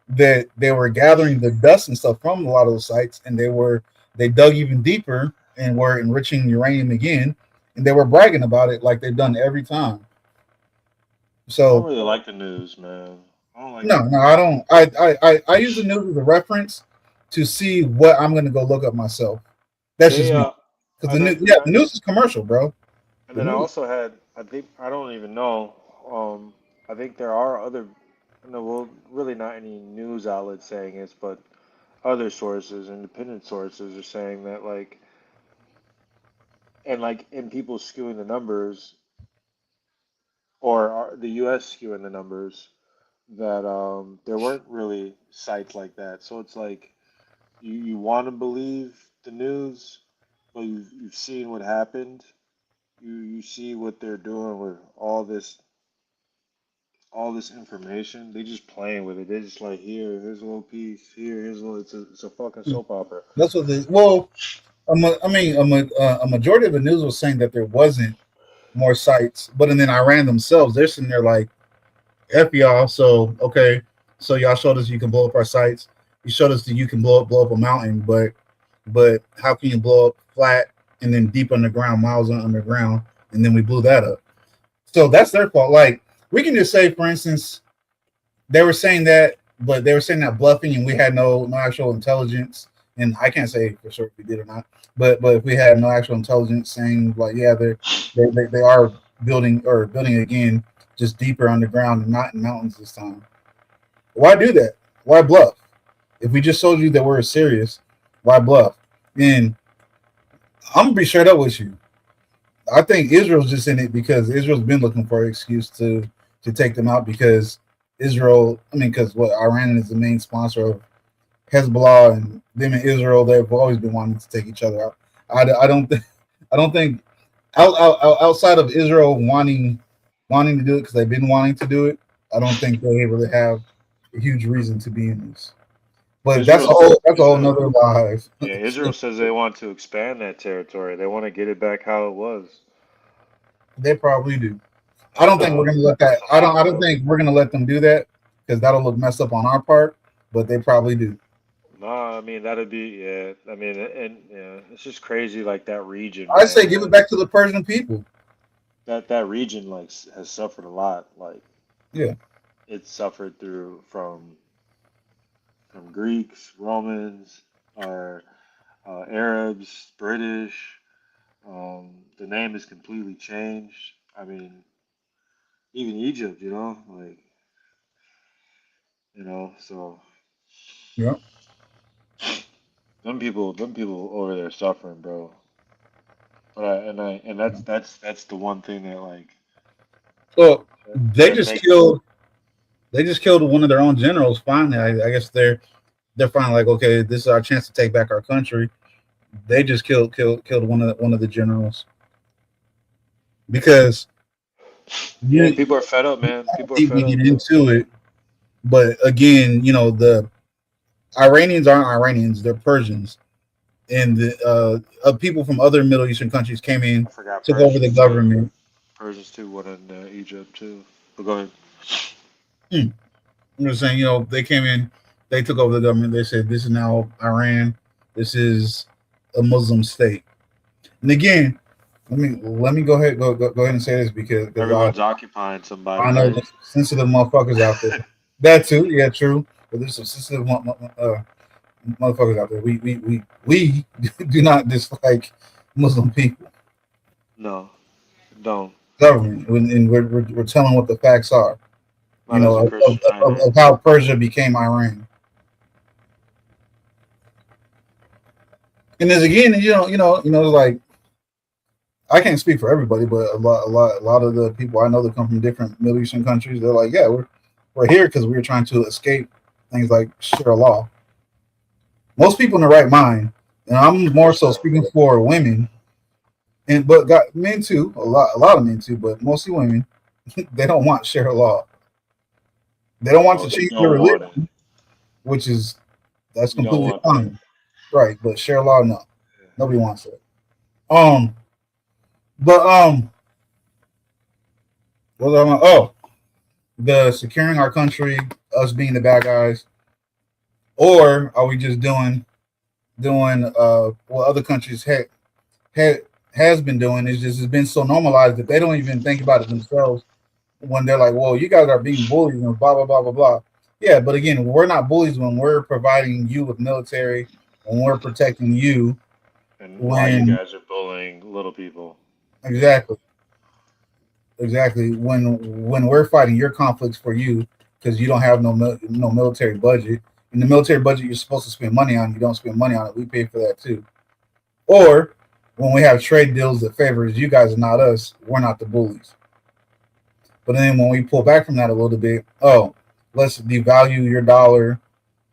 that they were gathering the dust and stuff from a lot of those sites, and they dug even deeper and were enriching uranium again, and they were bragging about it like they've done every time. I don't So really like the news, man. I don't like no, the no, I news. don't. I use the news as a reference to see what I'm going to go look up myself. That's just They me. Because and the news is commercial, bro. The then I news. also had, I think, I don't even know. I think there are other, no, well, really not any news outlets saying this, but other sources, independent sources, are saying that and people skewing the numbers, or the U.S. skewing the numbers, that there weren't really sites like that. So it's like you want to believe the news, but you've seen what happened. You see what they're doing with all this information. They just playing with it. They just like, here's a little piece. Here's a little. It's a fucking soap opera. That's what the well. I mean, a majority of the news was saying that there wasn't more sites, but and then Iran themselves, they're sitting there like, "F y'all." So okay, so y'all showed us you can blow up our sites. You showed us that you can blow up a mountain, but how can you blow up flat and then deep underground, miles underground, and then we blew that up? So that's their fault. Like we can just say, for instance, they were saying that, but they were saying that bluffing, and we had no actual intelligence. And I can't say for sure if we did or not, but if we had no actual intelligence saying like, yeah, they are building again, just deeper underground and not in mountains this time. Why do that? Why bluff? If we just told you that we're serious, why bluff? And I'm gonna be straight up with you. I think Israel's just in it because Israel's been looking for an excuse to take them out because Israel. I mean, because what Iran is the main sponsor of Hezbollah and them and Israel. They've always been wanting to take each other out. I don't think I don't think outside of Israel wanting to do it because they've been wanting to do it. I don't think they really have a huge reason to be in this. But that's a whole Israel, nother live. yeah, Israel says they want to expand that territory. They want to get it back how it was. They probably do. I don't think we're gonna let that. It's a lot, I don't bro. think we're gonna let them do that because that'll look messed up on our part. But they probably do. No, I mean that'd be, yeah. I mean, and yeah, it's just crazy. Like that region, I say man. give it Like back to the Persian people. that region, has suffered a lot. Like Yeah, it's suffered from Greeks, Romans, or Arabs, British. The name is completely changed. I mean, even Egypt, so yeah. them people over there suffering, bro. But and that's the one thing that So that, they that just makes killed. They just killed one of their own generals. Finally, I guess they're finally like, okay, this is our chance to take back our country. They just killed one of the generals because yeah, you people are fed up, man. People are deep fed we up, get bro. into it. But again, the Iranians aren't Iranians; they're Persians, and the people from other Middle Eastern countries came in, I forgot took over the Persians too. government. Persians too, one in Egypt too. But go ahead. Hmm. I'm just saying, they came in, they took over the government. They said this is now Iran. This is a Muslim state. And again, let me go ahead and say this because Everyone's occupying somebody, I know right? there's sensitive motherfuckers out there. That too, yeah, true. But there's some sensitive motherfuckers out there. We do not dislike Muslim people, No, don't. government, and we're telling what the facts are. Not as a Christian either. Of how Persia became Iran. And then again, like I can't speak for everybody, but a lot of the people I know that come from different Middle Eastern countries, they're like, yeah, we're here because we're trying to escape things like sharia law. Most people in the right mind, and I'm more so speaking for women, and but got men too, a lot of men too, but mostly women. They don't want sharia law. They don't want Oh, to you change their don't want it. religion, which is that's You don't completely want that. fine, right? But sharia law, no, nobody wants it. Um, but what was I on? Oh, the securing our country, us being the bad guys, or are we just doing what other countries had has been doing? Is just it's been so normalized that they don't even think about it themselves when they're like, "Well, you guys are being bullies and blah blah blah blah blah." Yeah, but again, we're not bullies when we're providing you with military, when we're protecting you. And why you When guys are bullying little people? exactly, exactly when we're fighting your conflicts for you because you don't have no military budget. In the military budget, you're supposed to spend money on. You don't spend money on it. We pay for that too. Or when we have trade deals that favors you guys and not us, we're not the bullies. But then when we pull back from that a little bit, oh, let's devalue your dollar,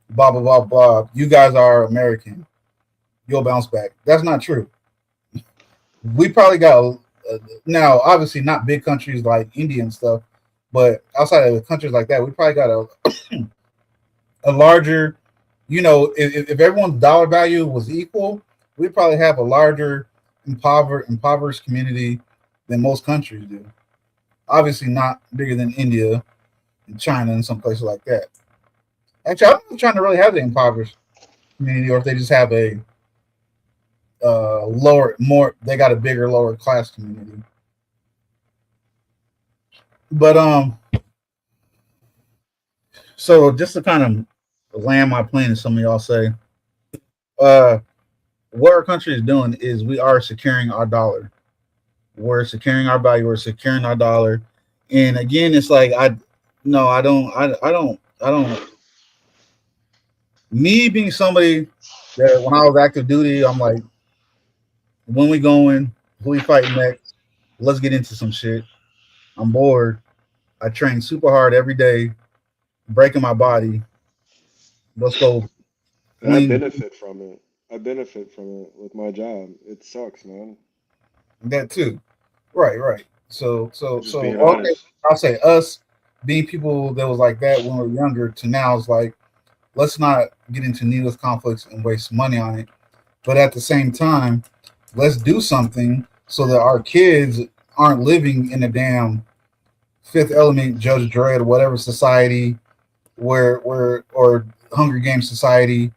blah blah blah blah. You guys are American. You'll bounce back. That's not true. We probably got now, obviously not big countries like India and stuff, but outside of countries like that, we probably got a larger. If everyone's dollar value was equal, we'd probably have a larger impoverished community than most countries do. Obviously, not bigger than India and China and some places like that. Actually, I'm not trying to really have the impoverished community, or if they just have a lower, more, they got a bigger, lower class community. But so just to kind of land my plane, as some of y'all say, uh, what our country is doing is we are securing our dollar. We're securing our value. We're securing our dollar. And again, it's like no, I don't. Me being somebody that when I was active duty, I'm like, when we going, who we fighting next? Let's get into some shit. I'm bored. I train super hard every day, breaking my body. Let's go And I fling benefit from it. I benefit from it with my job. It sucks, man. that too. Right, right. I'm just So being okay, honest. I'll say us being people that was like that when we were younger to now is like let's not get into needless conflicts and waste money on it. But at the same time, let's do something so that our kids aren't living in a damn Fifth Element, Judge Dredd, whatever society where or Hunger Games society,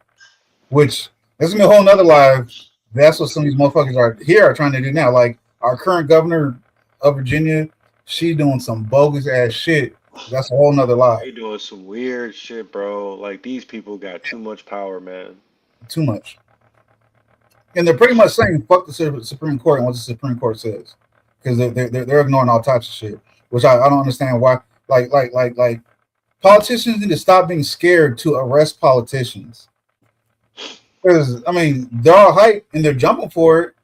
which there's gonna be a whole nother live. That's what some of these motherfuckers are trying to do now. Like our current governor of Virginia, she doing some bogus ass shit. That's a whole nother lie. They doing some weird shit, bro. Like these people got too much power, man. Too much. And they're pretty much saying fuck the Supreme Court and what the Supreme Court says. Because they're ignoring all types of shit. Which I don't understand why like politicians need to stop being scared to arrest politicians. Because I mean they're all hype and they're jumping for it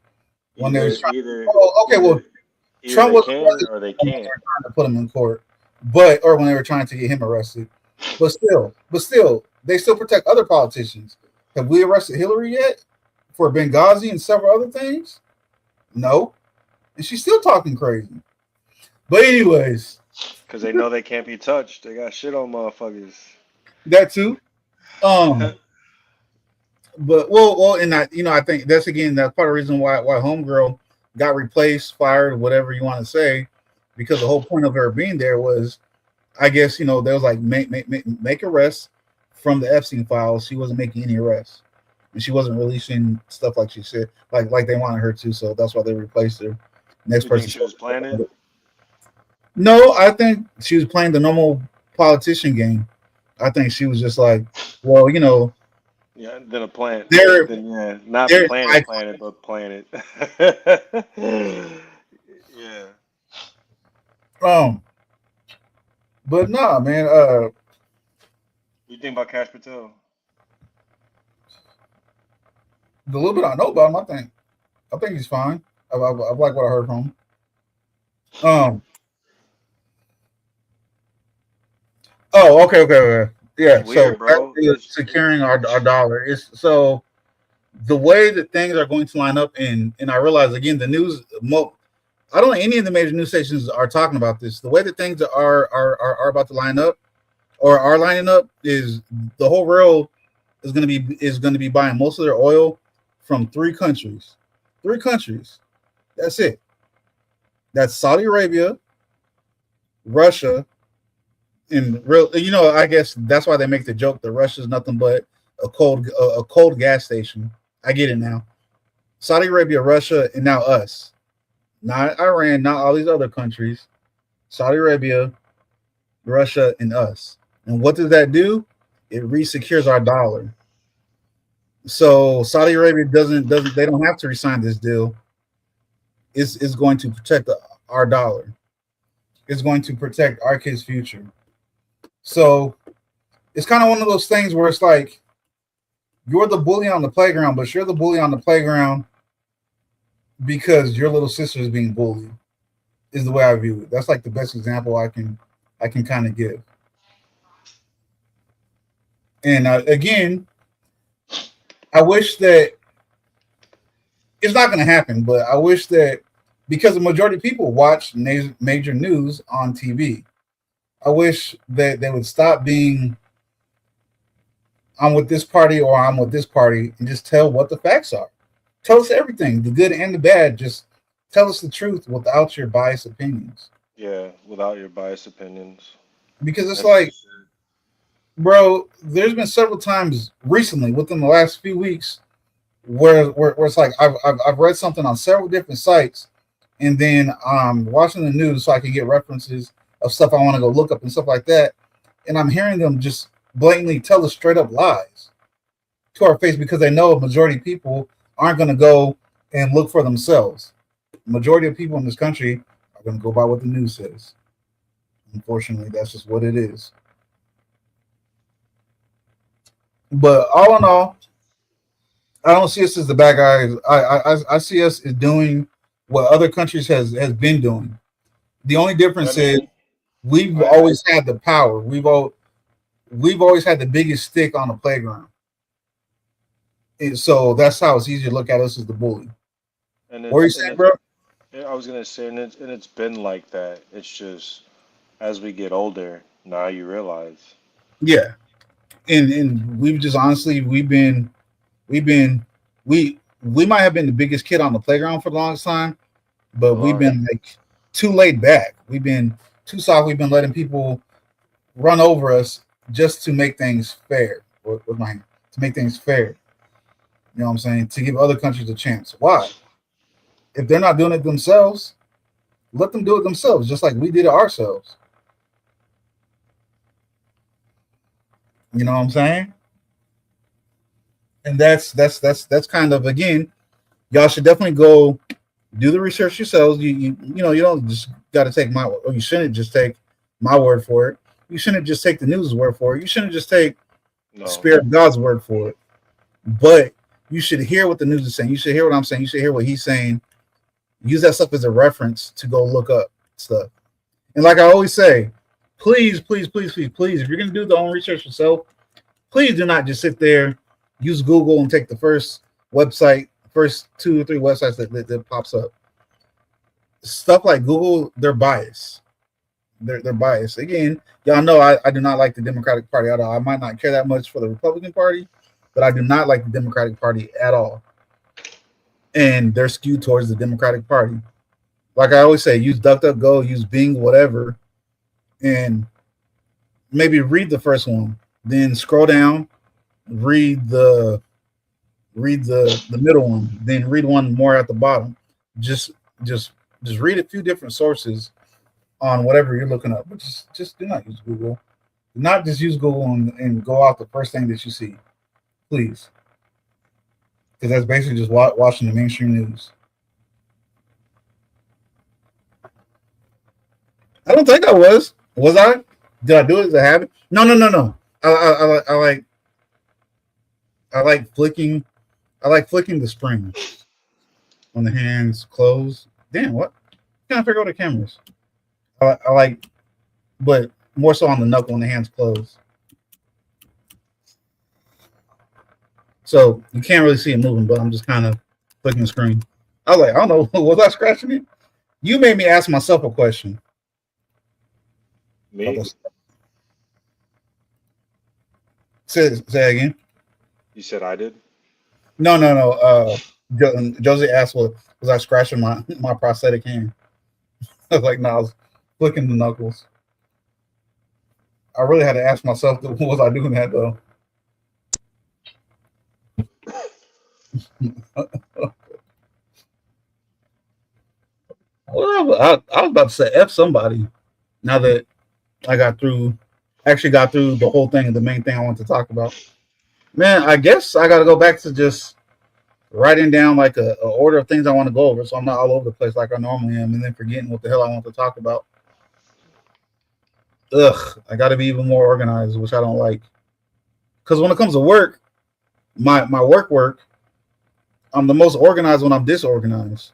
when they Either was trying. either Oh, okay, well either either Trump they wasn't can president or they when they can't. were trying to put him in court, but or when they were trying to get him arrested. But still, they still protect other politicians. Have we arrested Hillary yet for Benghazi and several other things? No, and she's still talking crazy. But anyways, Cause they know they can't be touched. They got shit on motherfuckers. that too. Um, but and I think that's again that's part of the reason why Homegirl got replaced, fired, whatever you want to say, because the whole point of her being there was I guess there was like make arrests from the Epstein files. She wasn't making any arrests, and she wasn't releasing stuff like she said, like they wanted her to. So that's why they replaced her. Next You think person. she was planning? No, I think she was playing the normal politician game. I think she was just like, well, Yeah, then a plant. they're Then yeah, not they're planet, planet, but planet. Yeah. but nah, man. What you think about Cash Patel? The little bit I know about him, I think he's fine. I like what I heard from him. Um. Oh, okay. It's Yeah. So weird, back bro. to securing our dollar is so the way that things are going to line up, and I realize again the news. I don't know any of the major news stations are talking about this. The way that things are about to line up or are lining up is the whole world is going to be buying most of their oil from three countries. Three countries. That's it. That's Saudi Arabia, Russia, and real. I guess that's why they make the joke that Russia's nothing but a cold gas station. I get it now. Saudi Arabia, Russia, and now us. Not Iran, not all these other countries. Saudi Arabia, Russia, and us. And what does that do? It resecures our dollar. So Saudi Arabia doesn't they don't have to resign this deal. It's going to protect our dollar. It's going to protect our kids' future. So it's kind of one of those things where it's like you're the bully on the playground, but you're the bully on the playground because your little sister is being bullied. Is the way I view it. That's like the best example I can kind of give. And again, I wish that it's not going to happen, but I wish that because the majority of people watch major news on TV, I wish that they would stop being I'm with this party or I'm with this party and just tell what the facts are. Tell us everything, the good and the bad. Just tell us the truth without your biased opinions. Yeah, without your biased opinions. Because it's That's the like, shit. bro, there's been several times recently within the last few weeks where it's like I've read something on several different sites and then watching the news so I can get references of stuff I want to go look up and stuff like that. And I'm hearing them just blatantly tell us straight up lies to our face because they know a majority of people aren't going to go and look for themselves. The majority of people in this country are going to go by what the news says. Unfortunately, that's just what it is. But all in all, I don't see us as the bad guys. I see us as doing what other countries has been doing. The only I difference is mean, we've I always had the power. We've always had the biggest stick on the playground. And so that's how it's easy to look at us as the bully. and What are you it's and saying, it's bro? yeah, I was gonna say, and it's been like that. It's just as we get older, now you realize. Yeah, and we've just honestly we've been we might have been the biggest kid on the playground for the longest time, but You we've are. been like too laid back. We've been too soft. We've been letting people run over us just to make things fair. With my hand, to make things fair. You know what I'm saying? To give other countries a chance. Why? If they're not doing it themselves, let them do it themselves, just like we did it ourselves. You know what I'm saying? And that's kind of again, y'all should definitely go do the research yourselves. You don't just got to take my or you shouldn't just take my word for it. You shouldn't just take the news word for it. You shouldn't just take No. Spirit of God's word for it. But you should hear what the news is saying. You should hear what I'm saying. You should hear what he's saying. Use that stuff as a reference to go look up stuff. And like I always say, please, if you're gonna do the own research yourself, please do not just sit there, use Google and take the first 2 or 3 websites that pops up. Stuff like Google, they're biased. They're biased. Again, y'all know I do not like the Democratic Party at all. I might not care that much for the Republican Party, but I do not like the Democratic Party at all. And they're skewed towards the Democratic Party. Like I always say, use DuckDuckGo, use Bing, whatever, and maybe read the first one, then scroll down, read the middle one, then read one more at the bottom. Just just just read a few different sources on whatever you're looking up. But just do not use Google. Do not just use Google and go off the first thing that you see, please, because that's basically just watching the mainstream news. I don't think I was. Was I? Did I do it as a habit? No. I like flicking I like flicking the springs when the hands close. Damn, what? Can't figure out the cameras. I like, but more so on the knuckle when the hands close. So you can't really see it moving, but I'm just kind of flicking the screen. I was like, I don't know, was I scratching it? You made me ask myself a question. Me? Say again. You said I did? No. Josie asked, "What was I scratching my prosthetic hand?" I was like, "No, I was flicking the knuckles." I really had to ask myself, "Was I doing that though?" Well, I was about to say F somebody. Now that I actually got through the whole thing, the main thing I want to talk about. Man, I guess I got to go back to just writing down like a order of things I want to go over, so I'm not all over the place like I normally am, and then forgetting what the hell I want to talk about. Ugh, I got to be even more organized, which I don't like. Because when it comes to work, my work, I'm the most organized when I'm disorganized.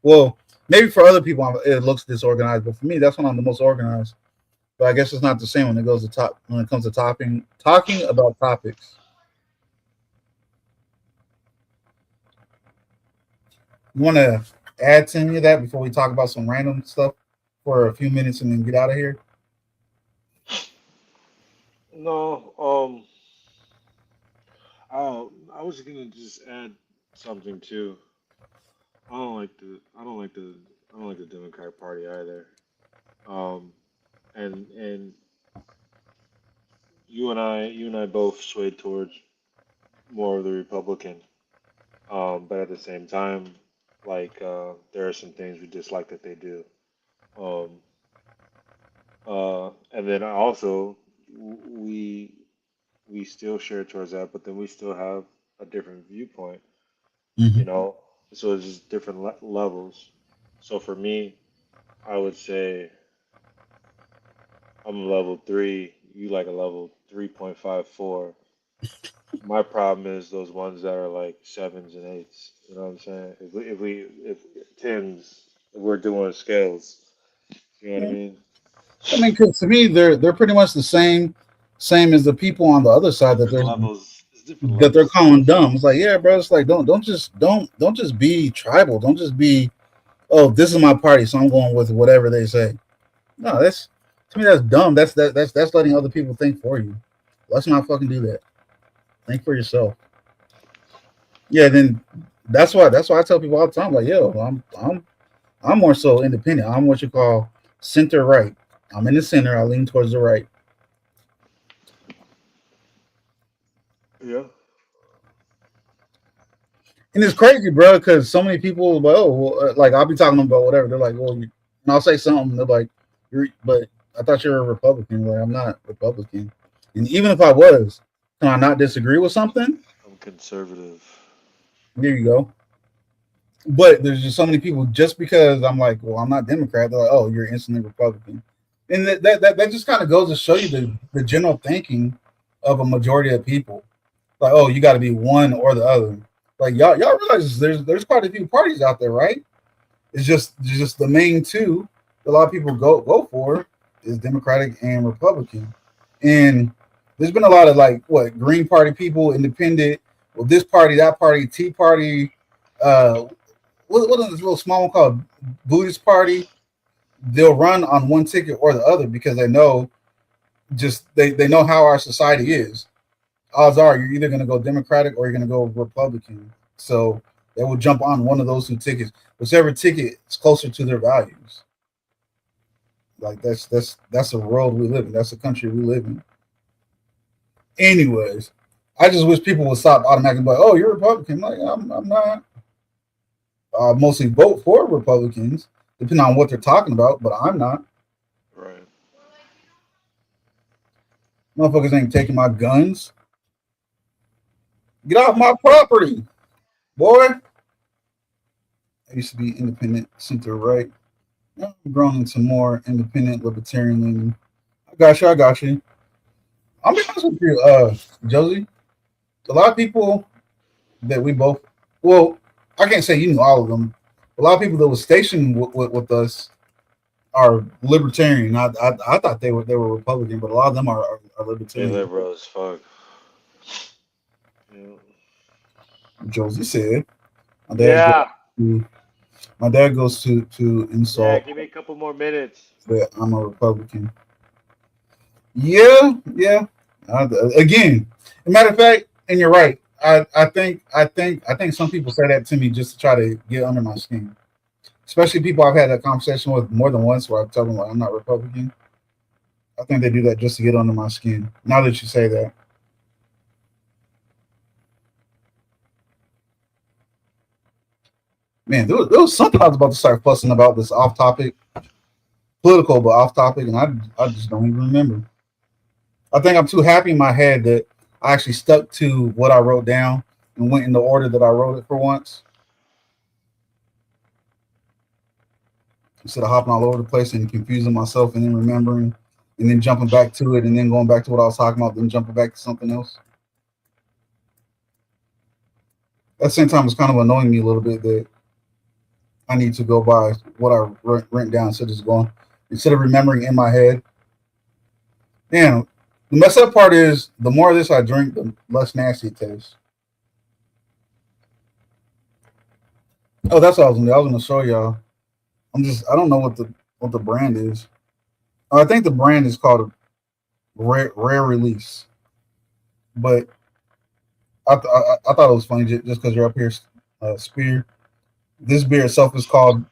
Well, maybe for other people it looks disorganized, but for me, that's when I'm the most organized. But I guess it's not the same when it goes to top when it comes to talking about topics. You want to add to any of that before we talk about some random stuff for a few minutes and then get out of here? No, I was gonna just add something too. I don't like the Democratic Party either. Um, and you and I both swayed towards more of the Republican. But at the same time, there are some things we dislike that they do. Um, and then also we we still share towards that, but then we still have a different viewpoint, you Mm-hmm. know. So it's just different levels. So for me, I would say I'm a level three. You like a level 3.54. My problem is those ones that are like sevens and eights. You know what I'm saying? If tens, if we're doing scales. You know what I mean? I mean, 'cause to me, they're pretty much the same as the people on the other side Different levels. It's different that they're levels of calling dumb. bullshit. It's like, yeah, bro. It's like don't just be tribal. Don't just be, oh, this is my party, so I'm going with whatever they say. No, that's to me that's dumb. That's letting other people think for you. Let's not fucking do that. Think for yourself. Yeah, then that's why I tell people all the time, like, yo, I'm more so independent. I'm what you call center right. I'm in the center. I lean towards the right. Yeah. And it's crazy, bro, because so many people, well, like I'll be talking about whatever. They're like, well, and I'll say something. They're like, but I thought you were a Republican. Like, I'm not Republican. And even if I was, can I not disagree with something? I'm conservative. There you go. But there's just so many people. Just because I'm like, well, I'm not Democrat. They're like, oh, you're instantly Republican. And that just kind of goes to show you the general thinking of a majority of people. Like, oh, you got to be one or the other. Like y'all realize there's quite a few parties out there, right? It's just the main two that a lot of people go for is Democratic and Republican. And there's been a lot of like what Green Party people, independent, well, this party, that party, Tea Party, uh, what is this little small one called Buddhist Party? They'll run on one ticket or the other because they know they know how our society is. Odds are you're either going to go Democratic or you're going to go Republican. So they will jump on one of those two tickets, whichever ticket is closer to their values. Like that's the world we live in. That's the country we live in. Anyways, I just wish people would stop automatically like, oh, you're Republican. Like I'm not. I mostly vote for Republicans, depending on what they're talking about, but I'm not. Right. Motherfuckers ain't taking my guns. Get off my property, boy. I used to be independent, center right. Now I'm grown into more independent, libertarian leaning. I got you. I got you. I'll be honest with you, Josie. A lot of people that we both. Well, I can't say you knew all of them. A lot of people that was stationed with us are libertarian. I thought they were Republican, but a lot of them are They libertarian. liberal as fuck. Yeah. Josie said, "My dad goes Yeah. to my dad goes to Yeah. insult Give me a couple more minutes. that I'm a Republican." Yeah, yeah. Again, as a matter of fact, and you're right. I think some people say that to me just to try to get under my skin. Especially people I've had a conversation with more than once where I tell them like I'm not Republican. I think they do that just to get under my skin. Now that you say that, man, there was something I was about to start fussing about this off topic, political but off topic, and I just don't even remember. I think I'm too happy in my head that I actually stuck to what I wrote down and went in the order that I wrote it for once, instead of hopping all over the place and confusing myself and then remembering and then jumping back to it and then going back to what I was talking about, then jumping back to something else. At the same time, it's kind of annoying me a little bit that I need to go by what I write down instead of remembering in my head. And the messed up part is the more of this I drink, the less nasty it tastes. Oh, that's what I was gonna do. I was gonna show y'all. I don't know what the brand is. I think the brand is called Rare Release, but I thought it was funny just because you're up here, Spear. This beer itself is called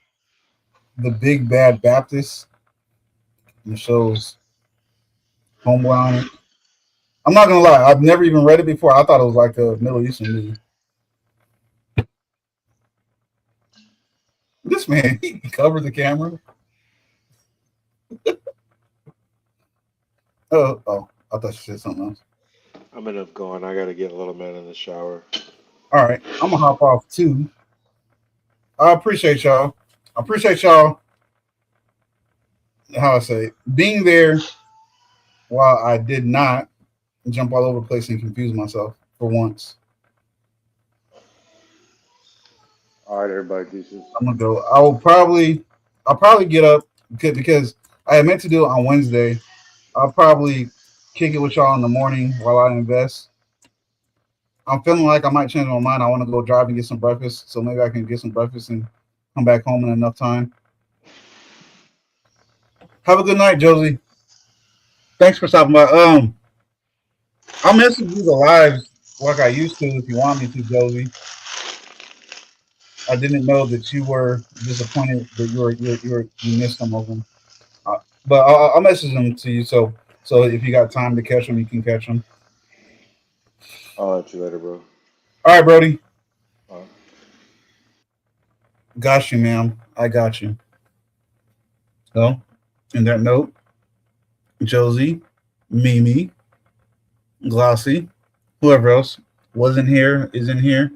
the Big Bad Baptist, and it shows homeboy on it. I'm not gonna lie, I've never even read it before. I thought it was like a Middle Eastern movie. This man, he covered the camera. Oh, I thought you said something else. I'm gonna up going. I gotta get a little man in the shower. All right, I'm gonna hop off too. I appreciate y'all. I appreciate y'all. How I say being there while I did not jump all over the place and confuse myself for once. All right, everybody, deuces. I'm gonna go. I'll probably get up because I had meant to do it on Wednesday. I'll probably kick it with y'all in the morning while I invest. I'm feeling like I might change my mind. I want to go drive and get some breakfast, so maybe I can get some breakfast and come back home in enough time. Have a good night, Josie. Thanks for stopping by. I'll message you the lives like I used to if you want me to, Josie. I didn't know that you were disappointed that you missed some of them. But I'll message them to you so if you got time to catch them, you can catch them. I'll let you later, bro. All right, Brody. All right. Got you, ma'am. I got you. So, in that note, Josie, Mimi, Glossy, whoever else was in here is in here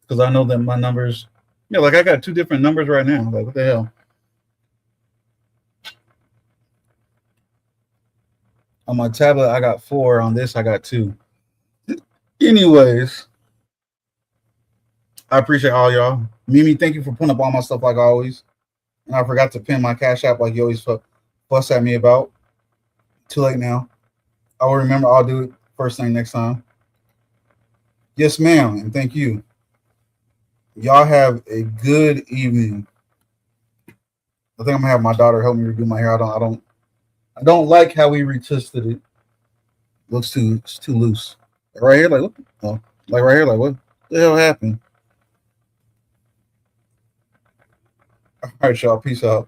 because I know that my numbers. Yeah, like I got two different numbers right now. Like what the hell? On my tablet, I got 4. On this, I got 2. Anyways, I appreciate all y'all. Mimi, thank you for putting up all my stuff like always. And I forgot to pin my Cash App like you always fuss at me about. Too late now. I will remember. I'll do it first thing next time. Yes, ma'am, and thank you. Y'all have a good evening. I think I'm gonna have my daughter help me redo my hair. I don't like how we retwisted it. Looks it's too loose. Right here, like what? Oh, like right here, like what the hell happened? All right, y'all. Peace out.